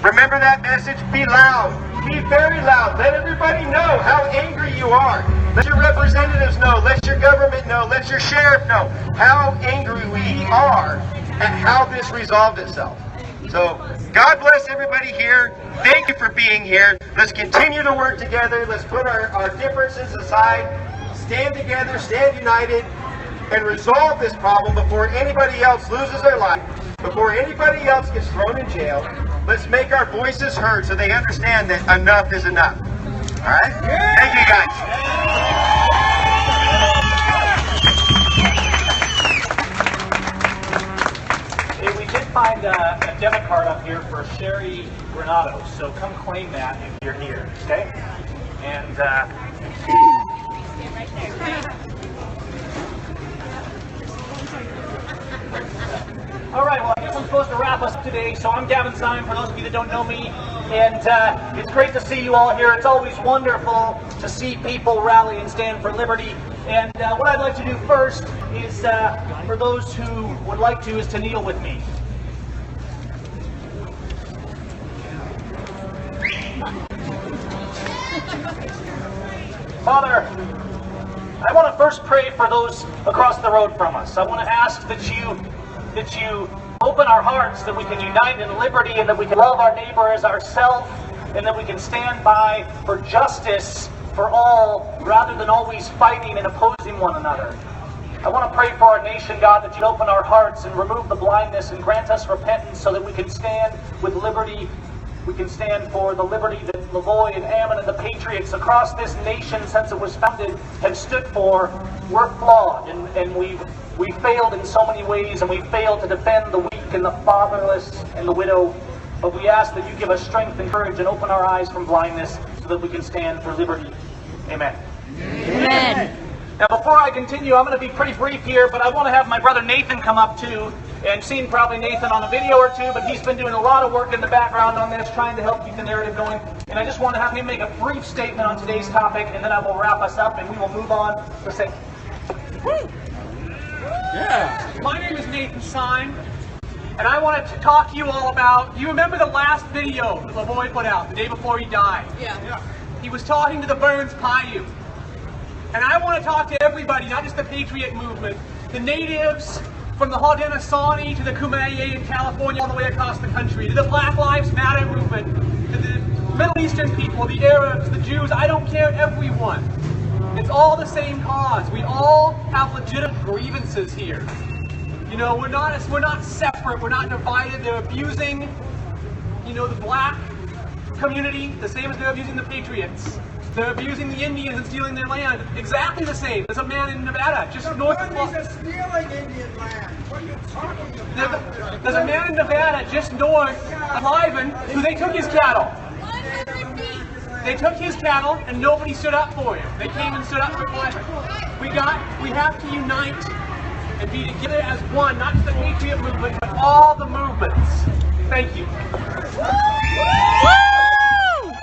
Remember that message. Be loud. Be very loud. Let everybody know how angry you are. Let your representatives know. Let your government know. Let your sheriff know how angry we are at how this resolved itself. So, God bless everybody here. Thank you for being here. Let's continue to work together. Let's put our differences aside. Stand together, stand united, and resolve this problem before anybody else loses their life, before anybody else gets thrown in jail. Let's make our voices heard so they understand that enough is enough. All right? Thank you, guys. here for Sherry Renato. So come claim that if you're here, okay? And all right, well, I guess I'm supposed to wrap us up today. So I'm Gavin Simon, for those of you that don't know me. And it's great to see you all here. It's always wonderful to see people rally and stand for liberty. And what I'd like to do first is, for those who would like to, is to kneel with me. Father, I want to first pray for those across the road from us. I want to ask that you open our hearts, that we can unite in liberty, and that we can love our neighbor as ourselves, and that we can stand by for justice for all, rather than always fighting and opposing one another. I want to pray for our nation, God, that you open our hearts and remove the blindness and grant us repentance so that we can stand with liberty. We can stand for the liberty that Lavoie and Ammon and the patriots across this nation since it was founded have stood for. We're flawed, and we failed in so many ways, and we failed to defend the weak and the fatherless and the widow. But we ask that you give us strength and courage and open our eyes from blindness so that we can stand for liberty. Amen. Amen. Now, before I continue, I'm going to be pretty brief here, but I want to have my brother Nathan come up too. And seen probably Nathan on a video or two, but he's been doing a lot of work in the background on this, trying to help keep the narrative going. And I just want to have him make a brief statement on today's topic, and then I will wrap us up, and we will move on to say. Yeah. My name is Nathan Syme, and I wanted to talk to you all about, you remember the last video that Lavoie put out, the day before he died? Yeah. He was talking to the Burns Paiute. And I want to talk to everybody, not just the Patriot movement, the natives, from the Haudenosaunee to the Kumeyaay in California, all the way across the country, to the Black Lives Matter movement, to the Middle Eastern people, the Arabs, the Jews, I don't care, everyone. It's all the same cause. We all have legitimate grievances here. You know, we're not separate, we're not divided. They're abusing, the black community the same as they're abusing the Patriots. They're abusing the Indians and stealing their land exactly the same. There's a man in Nevada, just north of stealing Indian land. What are you talking about? There's a man in Nevada, just north of Lyman, who they took his cattle. They took his cattle and nobody stood up for him. They came and stood up for Lyman. We have to unite and be together as one, not just the Patriot movement, but all the movements. Thank you.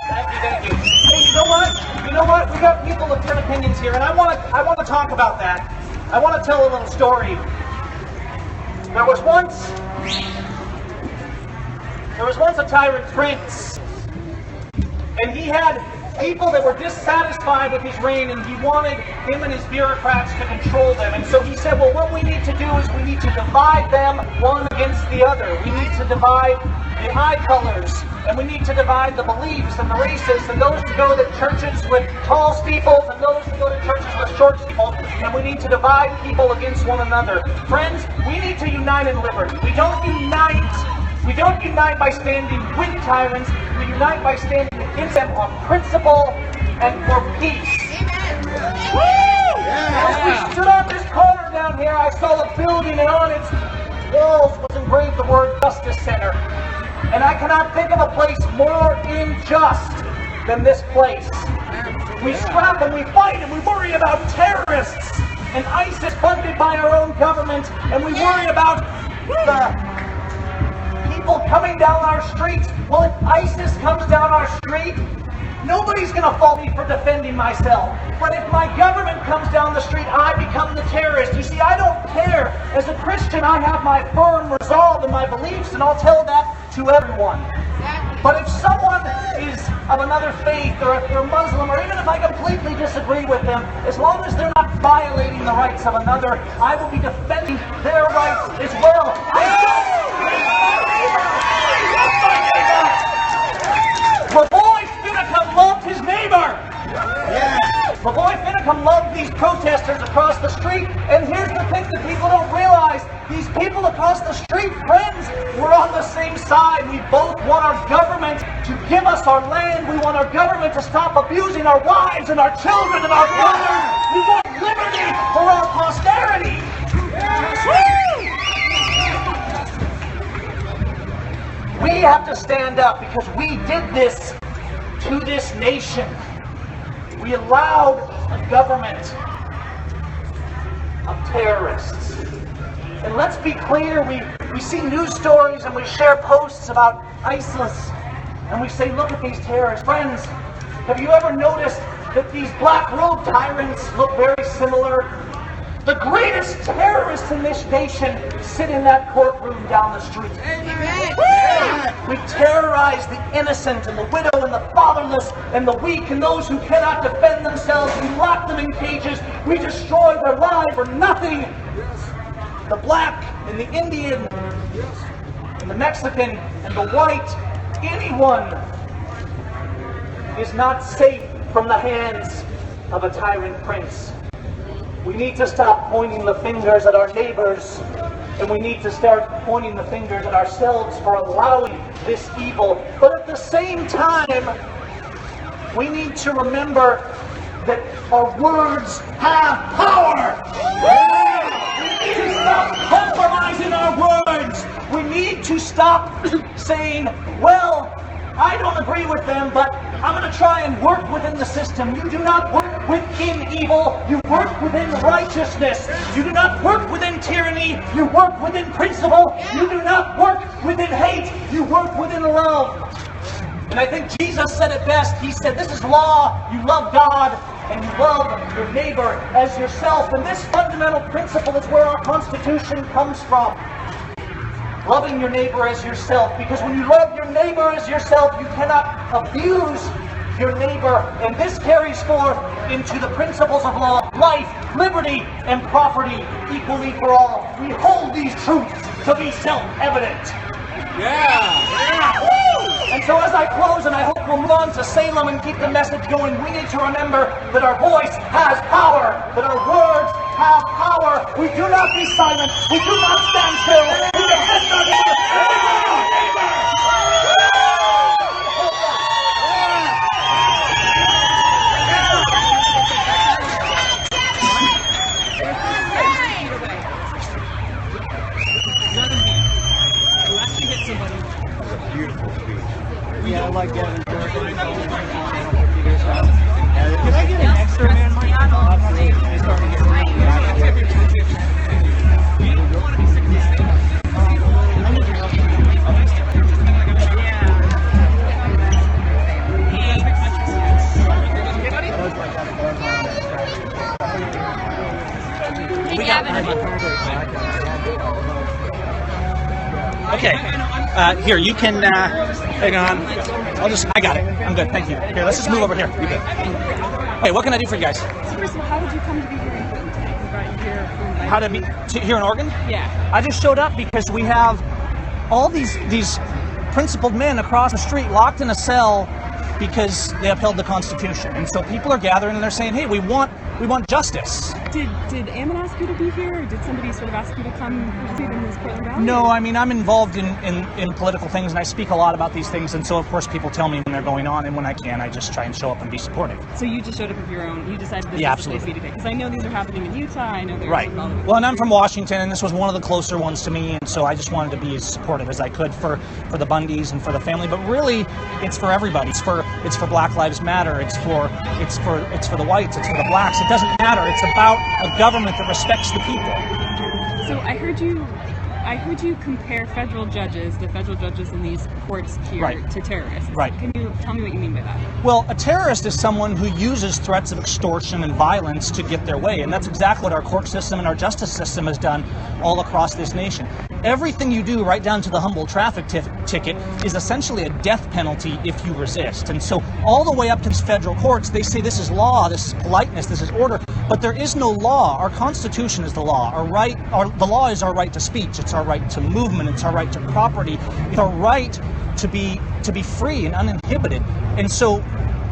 Thank you. Hey, you know what? We got people of different opinions here, and I want to talk about that. I want to tell a little story. There was once a tyrant prince, and he had people that were dissatisfied with his reign, and he wanted him and his bureaucrats to control them. And so he said, well, what we need to do is we need to divide them one against the other. We need to divide the eye colors, and we need to divide the beliefs and the races, and those who go to churches with tall steeples and those who go to churches with short steeples, and we need to divide people against one another. Friends, we need to unite in liberty. We don't unite by standing with tyrants, we unite by standing against them on principle and for peace. As we stood on this corner down here, I saw a building, and on its walls was engraved the word Justice Center. And I cannot think of a place more unjust than this place. We scrap and we fight and we worry about terrorists and ISIS funded by our own government, and we worry about the people coming down our streets. Well, if ISIS comes down our street, nobody's going to fault me for defending myself. But if my government comes down the street, I become the terrorist. You see, I don't care. As a Christian, I have my firm resolve in my beliefs, and I'll tell that to everyone. But if someone is of another faith, or if they're Muslim, or even if I completely disagree with them, as long as they're not violating the rights of another, I will be defending their rights as well. Lavoie Finicum loved his neighbor. Lavoie Finicum loved these protesters across the street, and here's the thing that people don't realize. These people across the street, friends, we're on the same side. We both want our government to give us our land. We want our government to stop abusing our wives and our children and our brothers. We want liberty for our posterity. We have to stand up because we did this to this nation. We allowed a government of terrorists. And let's be clear, we see news stories and we share posts about ISIS, and we say, look at these terrorists. Friends, have you ever noticed that these black robe tyrants look very similar? The greatest terrorists in this nation sit in that courtroom down the street. We terrorize the innocent and the widow and the fatherless and the weak and those who cannot defend themselves. We lock them in cages. We destroy their lives for nothing. The black and the Indian and the Mexican and the white, anyone is not safe from the hands of a tyrant prince. We need to stop pointing the fingers at our neighbors, and we need to start pointing the fingers at ourselves for allowing this evil. But at the same time, we need to remember that our words have power. We need to stop compromising our words. We need to stop saying, well, I don't agree with them, but I'm going to try and work within the system. You do not work within evil. You work within righteousness. You do not work within tyranny. You work within principle. You do not work within hate. You work within love. And I think Jesus said it best. He said, this is law. You love God and you love your neighbor as yourself. And this fundamental principle is where our Constitution comes from. Loving your neighbor as yourself, because when you love your neighbor as yourself, you cannot abuse your neighbor. And this carries forth into the principles of law, life, liberty, and property equally for all. We hold these truths to be self-evident. And so as I close, and I hope we'll move on to Salem and keep the message going, we need to remember that our voice has power, that our words have power. We do not be silent. We do not stand still. We defend our neighbor. Yeah, I like Gavin. Can I get an extra man mic? Absolutely. Starting to get Okay. Here, you can hang on. I got it. I'm good. Thank you. Here, let's just move over here. You good? Hey, what can I do for you guys? So first of all, how did you come to be here in Clinton today? We brought you here from How to be here in Oregon? Yeah. I just showed up because we have all these principled men across the street locked in a cell because they upheld the Constitution. And so people are gathering and they're saying, hey, we want justice. Did Ammon ask you to be here, or did somebody sort of ask you to come participate in this Portland rally? No, I mean, I'm involved in political things, and I speak a lot about these things, and so, of course, people tell me when they're going on, and when I can, I just try and show up and be supportive. So you just showed up of your own, you decided this Yeah, was the place absolutely. to be today? Because I know these are happening in Utah, I know they're Right. all over. Well, and I'm from Washington, and this was one of the closer ones to me, and so I just wanted to be as supportive as I could for the Bundys and for the family, but really, it's for everybody. It's for Black Lives Matter, it's for the whites, it's for the blacks. It doesn't matter. It's about a government that respects the people. So I heard you compare the federal judges in these courts here Right. to terrorists. Right. Can you tell me what you mean by that? Well, a terrorist is someone who uses threats of extortion and violence to get their way, and that's exactly what our court system and our justice system has done all across this nation. Everything you do, right down to the humble traffic ticket, is essentially a death penalty if you resist. And so all the way up to the federal courts, they say this is law, this is politeness, this is order, but there is no law. Our Constitution is the law. The law is our right to speech, it's our right to movement, it's our right to property, it's our right to be free and uninhibited. And so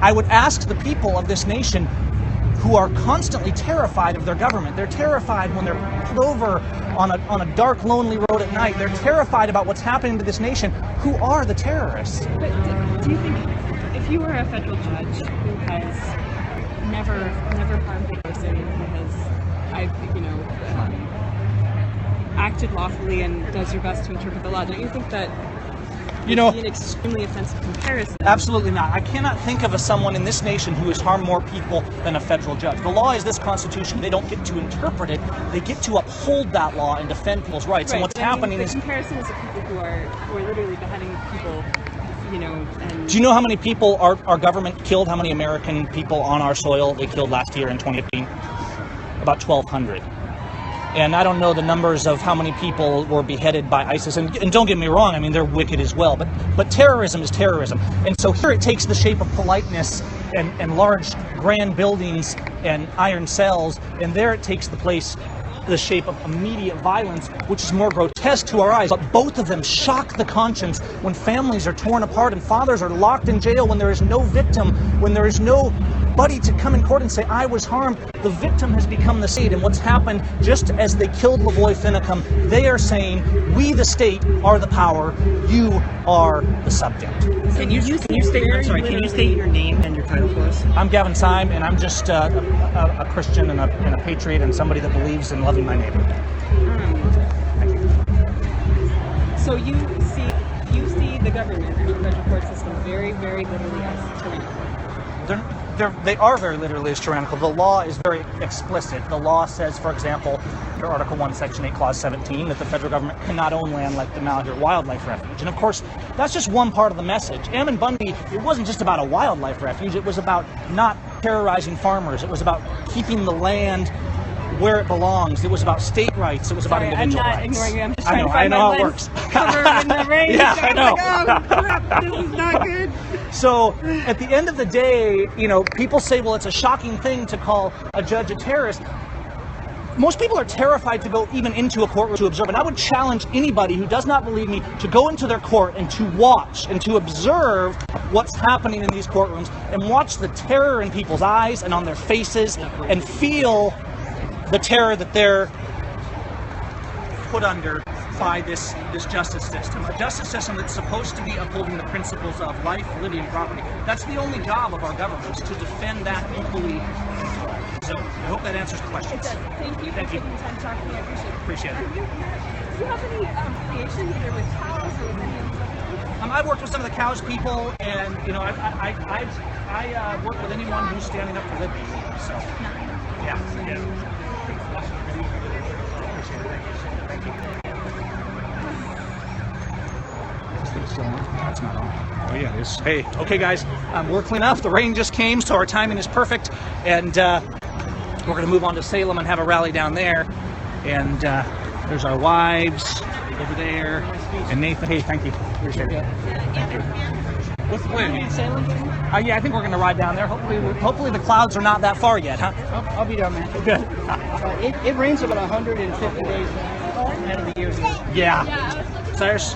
I would ask the people of this nation who are constantly terrified of their government. They're terrified when they're pulled over on a dark, lonely road at night. They're terrified about what's happening to this nation. Who are the terrorists? But do you think if you were a federal judge who has never harmed a person, who has acted lawfully and does your best to interpret the law, don't you think that You know, be an extremely offensive comparison. absolutely not. I cannot think of someone in this nation who has harmed more people than a federal judge. The law is this Constitution. They don't get to interpret it. They get to uphold that law and defend people's rights. Right, And what's but I mean, happening the is... comparison is of people who are literally beheading people, you know, and... Do you know how many people our government killed? How many American people on our soil they killed last year in 2015? About 1,200. And I don't know the numbers of how many people were beheaded by ISIS. And don't get me wrong, I mean, they're wicked as well. But terrorism is terrorism. And so here it takes the shape of politeness and large, grand buildings and iron cells. And there it takes the shape of immediate violence, which is more grotesque to our eyes. But both of them shock the conscience when families are torn apart and fathers are locked in jail, when there is no victim, when there is nobody to come in court and say, I was harmed. The victim has become the state. And what's happened, just as they killed Lavoy Finicum, they are saying, we the state are the power, you are the subject. Can you state your name and your title for us? I'm Gavin Syme, and I'm just a Christian and a patriot and somebody that believes in loving my neighbor. So you see the government and the federal court system very, very literally as tyrannical. They are very literally as tyrannical. The law is very explicit. The law says, for example, under Article 1, Section 8, Clause 17, that the federal government cannot own land like the Malheur Wildlife Refuge. And of course, that's just one part of the message. Ammon Bundy, it wasn't just about a wildlife refuge. It was about not terrorizing farmers. It was about keeping the land where it belongs. It was about state rights. It was about individual rights. I'm not ignoring you. I'm just trying to find I know my how it lens. works. Cover in the rain. Yeah, I know. Like, oh, crap, this is not good. So at the end of the day, you know, people say, well, it's a shocking thing to call a judge a terrorist. Most people are terrified to go even into a courtroom to observe. And I would challenge anybody who does not believe me to go into their court and to watch and to observe what's happening in these courtrooms and watch the terror in people's eyes and on their faces and feel the terror that they're put under by this justice system. A justice system that's supposed to be upholding the principles of life, liberty, and property. That's the only job of our government, is to defend that equally. So I hope that answers the question. It does. Thank you for taking the time to talk to me. I appreciate it. Appreciate it. Do you have any affiliation either with cows or with any of the... I've worked with some of the cows people, and you know, I work with anyone who's standing up for liberty. So yeah. Thank you. That's not on. Oh yeah, it is. Hey, okay guys, we're clean up. The rain just came, so our timing is perfect, and we're going to move on to Salem and have a rally down there. And there's our wives over there, and Nathan. Hey, thank you. Appreciate it. Thank you. What's the plan? Yeah, I think we're going to ride down there. Hopefully the clouds are not that far yet, huh? I'll be down, man. Good. It rains about 150 days out of the year. Yeah. Cyrus,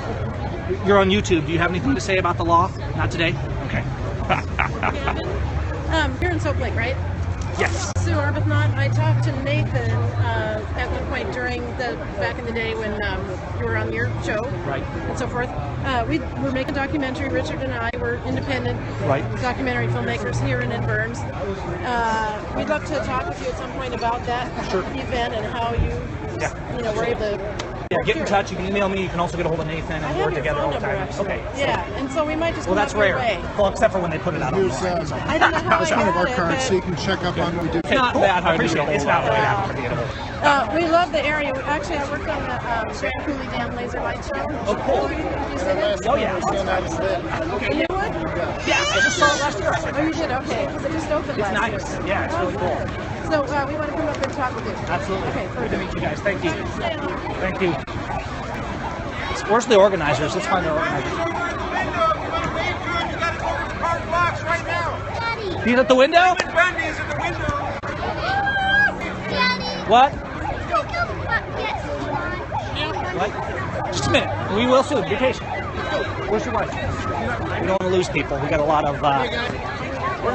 you're on YouTube. Do you have anything to say about the law? Not today? Okay. You're in Soap Lake, right? Yes. Sue Arbuthnot. I talked to Nathan at one point back in the day when you were on your show, Right. and so forth. We were making a documentary. Richard and I were independent documentary filmmakers here in Burns. We'd love to talk with you at some point about that event and how you were able to. Yeah, get in touch. You can email me. You can also get a hold of Nathan, and we're together all the time. Okay. Yeah, and so we might just. Well, that's come up your rare. way. Well, except for when they put it out online. So. I don't know how That's I one of got our it, cards, but- so you can check up on what we do. It's not that hard to get. It's not really that hard to get a hold. We love the area. Actually, I worked on the Grand Coulee Dam laser light show. Oh, cool. Did you see that? Oh, yeah. Okay. You knew it? Yeah, I just saw it last year. Oh, you did? Okay. Because it just opened It's last nice. year. Yeah, it's really cool. So we want to come up and talk with you. Absolutely. Okay, Good to perfect. meet you guys. Thank you. Thank you. Where's the organizers? Let's find the organizers. He's at the window? What? What? Just a minute. We will soon. Be patient. Where's your wife? We don't want to lose people. We got a lot of. We're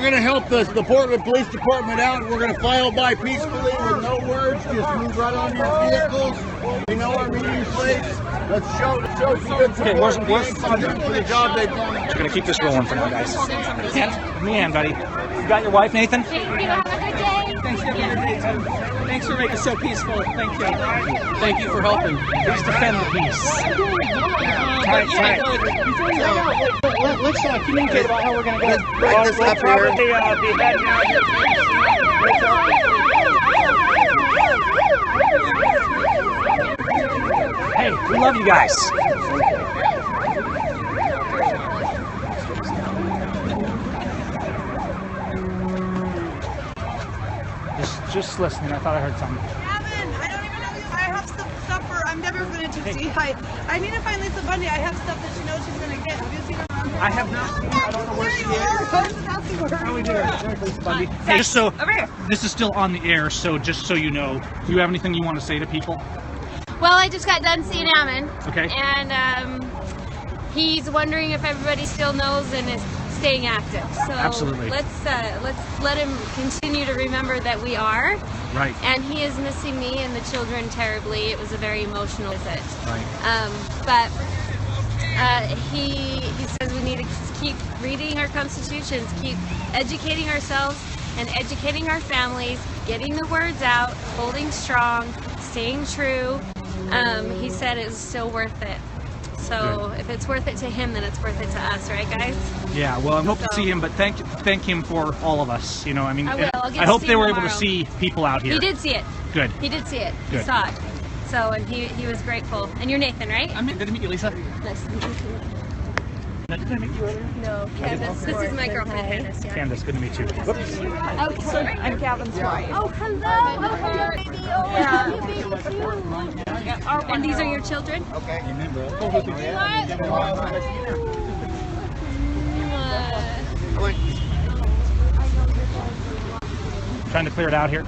gonna help the Portland Police Department out. We're gonna file by peacefully with no words. Just move right on your vehicles. We know our meeting place. Let's show some good support. Okay, where's for the job they've done. We're gonna keep this rolling for now, guys. Hand, give me a hand, buddy. You got your wife, Nathan? Thank you. Have a good day. having a good day too. Thanks for making it so peaceful. Thank you. Thank you for helping. Please defend the peace. Let's communicate about how we're going to go. Break this up here. Be heading out here. Hey, we love you guys. Just listening. I thought I heard something. Gavin, I don't even know you. I have stuff for. I'm never going to see. I need to find Lisa Bundy. I have stuff that she knows she's going to get. Have you seen her around here? I have not seen her. I don't know where she is. How are we doing? Lisa Bundy. Hey, just so this is still on the air, so just so you know, do you have anything you want to say to people? Well, I just got done seeing Ammon. Okay. And he's wondering if everybody still knows and is staying active. So absolutely. Let's let him continue to remember that we are. Right. And he is missing me and the children terribly. It was a very emotional visit. Right. But he says we need to keep reading our constitutions, keep educating ourselves and educating our families, getting the words out, holding strong, staying true. He said it was still worth it. So if it's worth it to him, then it's worth it to us, right, guys? Yeah. Well, I hope to see him, but thank him for all of us. You know, I mean, I will. I hope they were able to see people out here. He did see it. Good. He did see it. Good. He saw it. So, and he was grateful. And you're Nathan, right? I'm good to meet you, Lisa. Nice to meet you. Did I meet you earlier? No, Candace. This is my girlfriend, Candace. Yeah. Candace, good to meet you. Whoops. Okay. I'm Gavin's wife. Oh, hello. Oh, hello, baby. Oh, yeah. You baby too. And these are your children? Okay. Trying to clear it out here.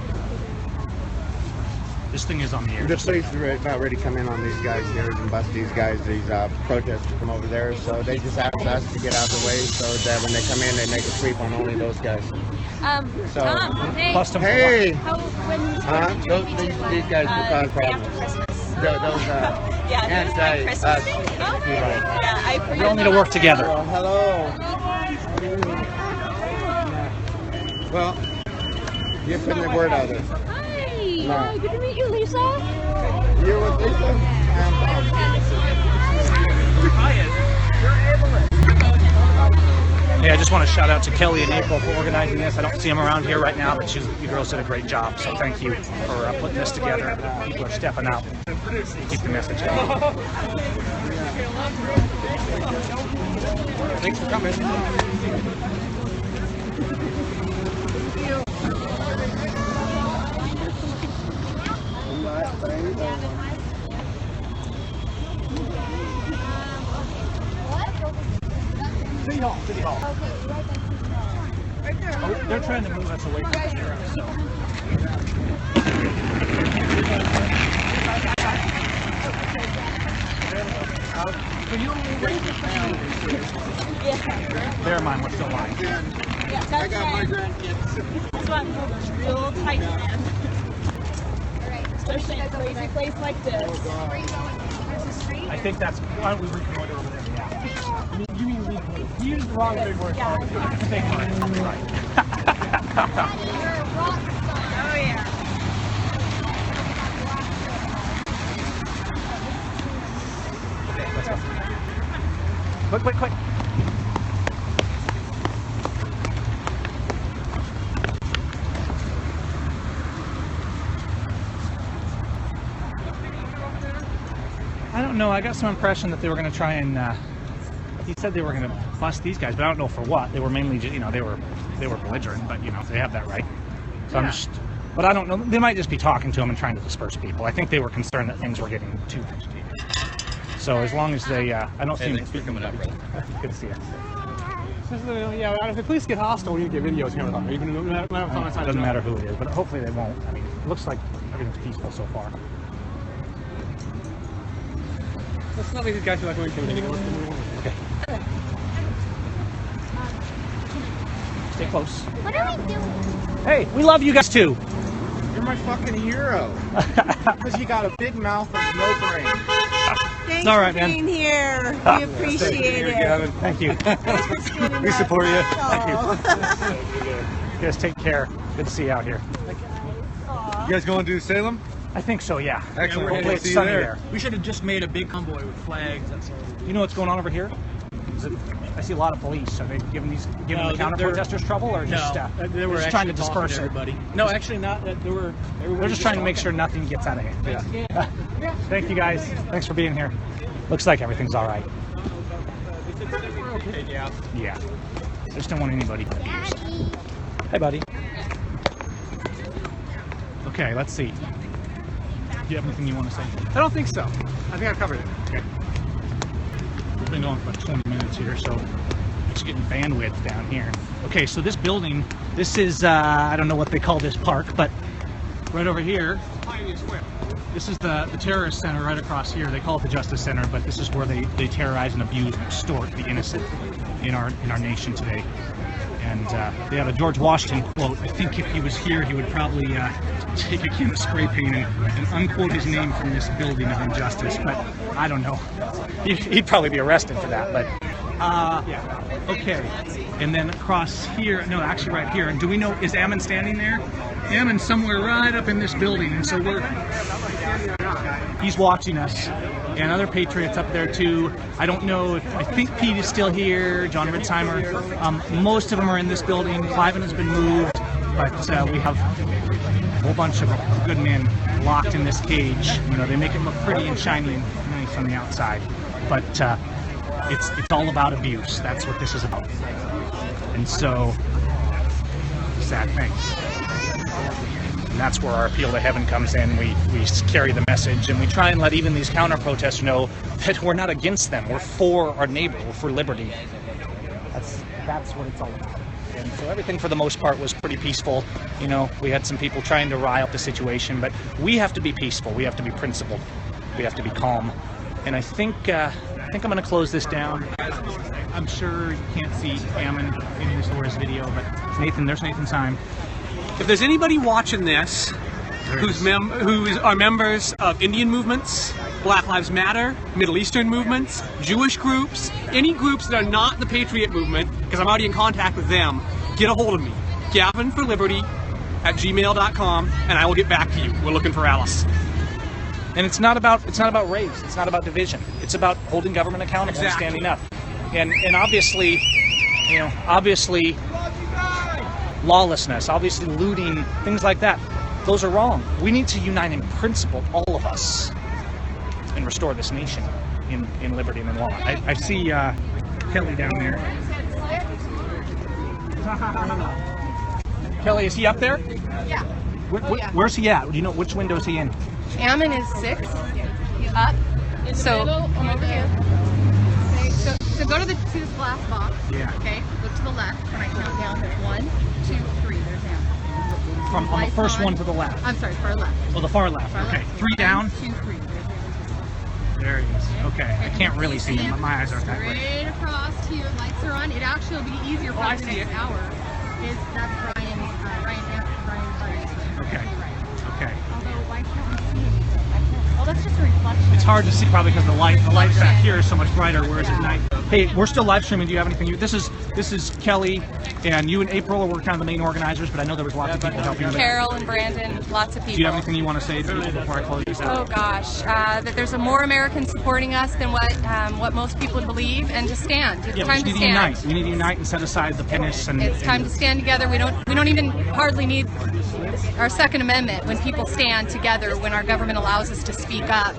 This thing is on the air. The police are about ready to come in on these guys here and bust these guys, these protesters from over there. So they just asked us to get out of the way so that when they come in, they make a sweep on only those guys. So, Tom, hey. Bust them hey! These guys will cause problems. Those, anti-us. We all need to work together. Well, hello. Well, you're putting the word out there. Hi, good to meet you, Lisa. You're with Lisa? Hey, I just want to shout out to Kelly and April for organizing this. I don't see them around here right now, but you girls did a great job. So thank you for putting this together. People are stepping out. Keep the message going. Thanks for coming. City Hall. Right there. Oh, they're trying to move us away from the sheriff, so. Never mind, we're still lying. Yeah, I got my grandkids. That's why I'm real tight, man. Especially in a crazy place like this. I think that's why don't we reconnoiter over there? Yeah. You mean reconnoiter? You used the wrong big word. Yeah. Big word. Right. Oh yeah. Okay, let's go. Quick. I don't know. I got some impression that they were going to try and. He said they were going to bust these guys, but I don't know for what. They were mainly, just, they were belligerent, but they have that right. So yeah. But I don't know. They might just be talking to them and trying to disperse people. I think they were concerned that things were getting too agitated. So as long as they, I don't see them coming up. Good to see you. Yeah, if the police get hostile, we need to get videos here. It doesn't matter who it is, but hopefully they won't. I mean, it looks like everything's peaceful so far. Let's not leave these guys feel like we're intimidating. Okay. Stay close. What are we doing? Hey, we love you guys too. You're my fucking hero. Because you got a big mouth and no brain. Thanks all right, for being here. We appreciate it. Thank you. We support you. Thank you. You guys take care. Good to see you out here. guys going to Salem? I think so, yeah. Excellent. Hopefully We'll it's see you sunny there. We should have just made a big convoy with flags. You know what's going on over here? I see a lot of police. Are they giving the counter protesters trouble, or just they were just trying to disperse everybody? No, actually not. They're just trying to make sure nothing gets out of hand. Yeah. Thank you guys. Thanks for being here. Looks like everything's all right. We're okay, yeah. Yeah. I just don't want anybody confused. Hey, buddy. Okay, let's see. Do you have anything you want to say? I don't think so. I think I covered it. Okay. We've been going for about 20 minutes here, so just getting bandwidth down here. Okay, so this building, this is, I don't know what they call this park, but right over here, this is the terrorist center right across here. They call it the Justice Center, but this is where they terrorize and abuse and extort the innocent in our nation today. And they have a George Washington quote. I think if he was here, he would probably take a can of spray paint and unquote his name from this building of injustice. But I don't know. He'd probably be arrested for that. But yeah. Okay. And then across here, no, actually right here. And do we know, is Ammon standing there? Ammon's somewhere right up in this building. And so he's watching us. And other patriots up there too. I don't know if, I think Pete is still here, John Ritzheimer. Most of them are in this building. Cliven has been moved, but we have a whole bunch of good men locked in this cage. You know, they make it look pretty and shiny and nice on the outside, but it's all about abuse. That's what this is about. And so, sad thing. And that's where our appeal to heaven comes in. We carry the message, and we try and let even these counter-protesters know that we're not against them. We're for our neighbor. We're for liberty. That's what it's all about. And so everything for the most part was pretty peaceful. You know, we had some people trying to rile up the situation, but we have to be peaceful. We have to be principled. We have to be calm. And I think I'm going to close this down. I'm sure you can't see Ammon in this or his video, but there's Nathan Syme. If there's anybody watching this who are members of Indian movements, Black Lives Matter, Middle Eastern movements, Jewish groups, any groups that are not the Patriot movement, because I'm already in contact with them, get a hold of me. gavinforliberty@gmail.com, and I will get back to you. We're looking for Alice. And it's not about race. It's not about division. It's about holding government accountable and standing up. And obviously, you know, lawlessness, obviously looting, things like that. Those are wrong. We need to unite in principle, all of us, and restore this nation in liberty and in law. I see Kelly down there. Kelly, is he up there? Yeah. Where's he at? Do you know which window is he in? Ammon is 6 up. So over here. So go to this glass box. Yeah. Okay. Look to the left. When I count down, there's 1, 2, 3. There's Ammon. From on the first one to the left. I'm sorry, far left. Oh, the far left. Far okay. left. 3 down. 1, 2, 3. There he is. Okay. I can't really see him, but my eyes aren't that great. Straight across here. Lights are on. It actually will be easier for the next hour. That's Brian Butters. Okay. Okay. Although why can't we see anything? Oh, that's just a reflection. It's hard to see probably because the light back here is so much brighter, whereas at night. Hey, we're still live streaming. Do you have anything? This is Kelly, and you and April were kind of the main organizers, but I know there was lots of people helping you. Carol and Brandon, lots of people. Do you have anything you want to say to people before I close this out? Oh gosh, that there's more Americans supporting us than what most people believe, and to stand. It's time to stand. Unite. We need to unite and set aside the pinnace. It's time to stand together. We don't even hardly need our Second Amendment when people stand together, when our government allows us to speak up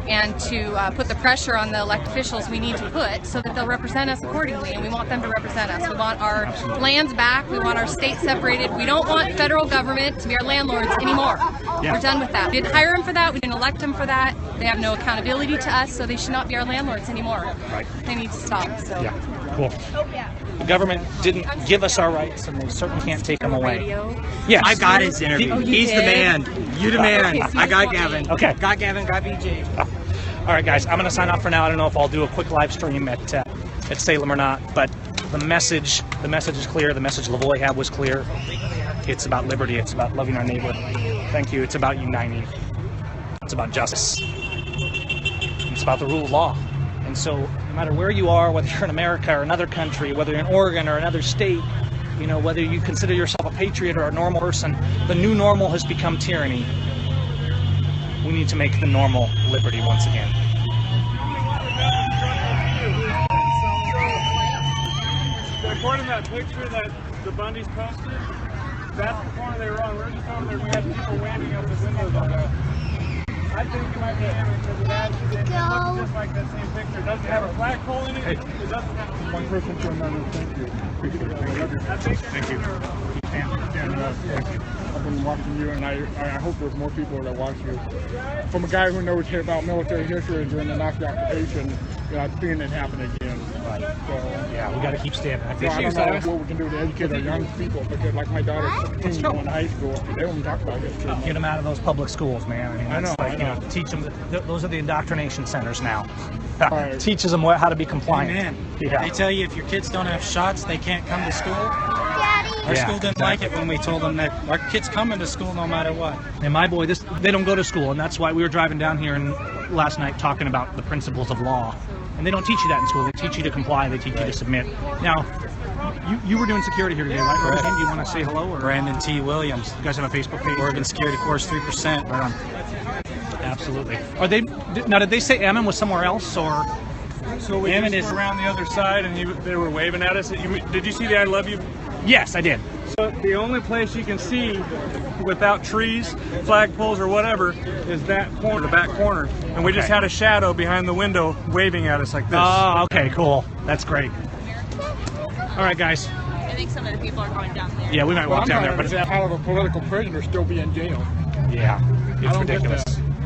and to put the pressure on the elected officials we need to put so that they'll represent us accordingly, and we want them to represent us. We want our lands back. We want our state separated. We don't want federal government to be our landlords anymore. We're done with that. We didn't hire them for that. We didn't elect them for that. They have no accountability to us, so they should not be our landlords anymore. Right. They need to stop. So. Yeah, cool. The government didn't give us our rights, and they certainly can't take them away. Yes. I got his interview. He's the man. You the man. I got Gavin. Okay. Got Gavin, got BJ. All right, guys, I'm going to sign off for now. I don't know if I'll do a quick live stream at Salem or not, but the message is clear. The message Lavoie had was clear. It's about liberty. It's about loving our neighbor. Thank you. It's about uniting. It's about justice. It's about the rule of law. And so no matter where you are, whether you're in America or another country, whether you're in Oregon or another state, You know, whether you consider yourself a patriot or a normal person, the new normal has become tyranny. We need to make the normal liberty once again. According to that picture that the Bundys posted, that's the corner they were on. We're just over there. We had people waving out the windows on that. I think it might be him because it looks just like that same picture. It doesn't have a flagpole in it. It doesn't have one person to another. Thank you. Appreciate it. Thank you. I've been watching you, and I hope there's more people that watch you. From a guy who knows about military history during the Nazi occupation, I've seen it happen again. Right. So, yeah, we got to keep standing. I don't know what we can do to educate our young people, because like my daughter's 16 going to high school, they don't talk about history. Get them out of those public schools, man. I mean, I know. Like, you know, teach them. Those are the indoctrination centers now. Teaches them how to be compliant. Amen. Yeah. They tell you if your kids don't have shots, they can't come to school. Our school didn't like it when we told them that our kids coming to school no matter what. And my boy, they don't go to school, and that's why we were driving down here and last night talking about the principles of law. And they don't teach you that in school. They teach you to comply. They teach you to submit. Now, you were doing security here today, right? Right. Do you want to say hello? Or? Brandon T. Williams. You guys have a Facebook page? Oregon Security Force 3%. Right on. Absolutely. Are they now? Did they say Ammon was somewhere else, or? So we just were around the other side, and they were waving at us. Did you see the "I love you"? Yes, I did. So the only place you can see without trees, flagpoles, or whatever is that corner, the back corner. And we just had a shadow behind the window waving at us like this. Oh, okay, cool. That's great. All right, guys. I think some of the people are going down there. Yeah, we might walk down there. But how a political prisoner still be in jail? Yeah, it's ridiculous.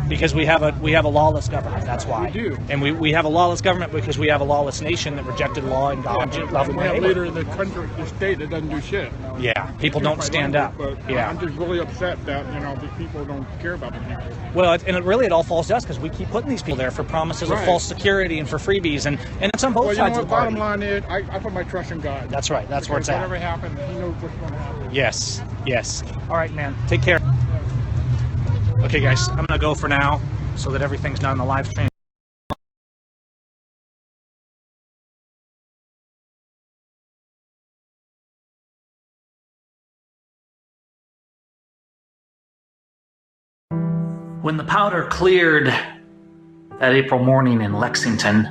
Because we have a lawless government. That's why. We do. And we have a lawless government because we have a lawless nation that rejected law and God. We have a leader of the country, the state, that doesn't do shit. Yeah, people don't stand up. But yeah, I'm just really upset that these people don't care about the people. Well, it all falls to us because we keep putting these people there for promises of false security and for freebies, and it's on both sides of the party. Bottom line is, I put my trust in God. That's right. That's where it's at. Whatever happens, He knows what's going to happen. Yes. Yes. All right, man. Take care. Okay, guys. I'm gonna go for now, so that everything's done on the live stream. When the powder cleared that April morning in Lexington,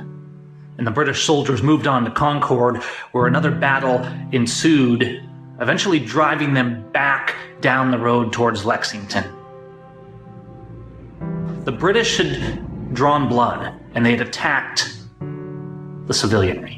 and the British soldiers moved on to Concord, where another battle ensued, eventually driving them back down the road towards Lexington. The British had drawn blood, and they had attacked the civilianry.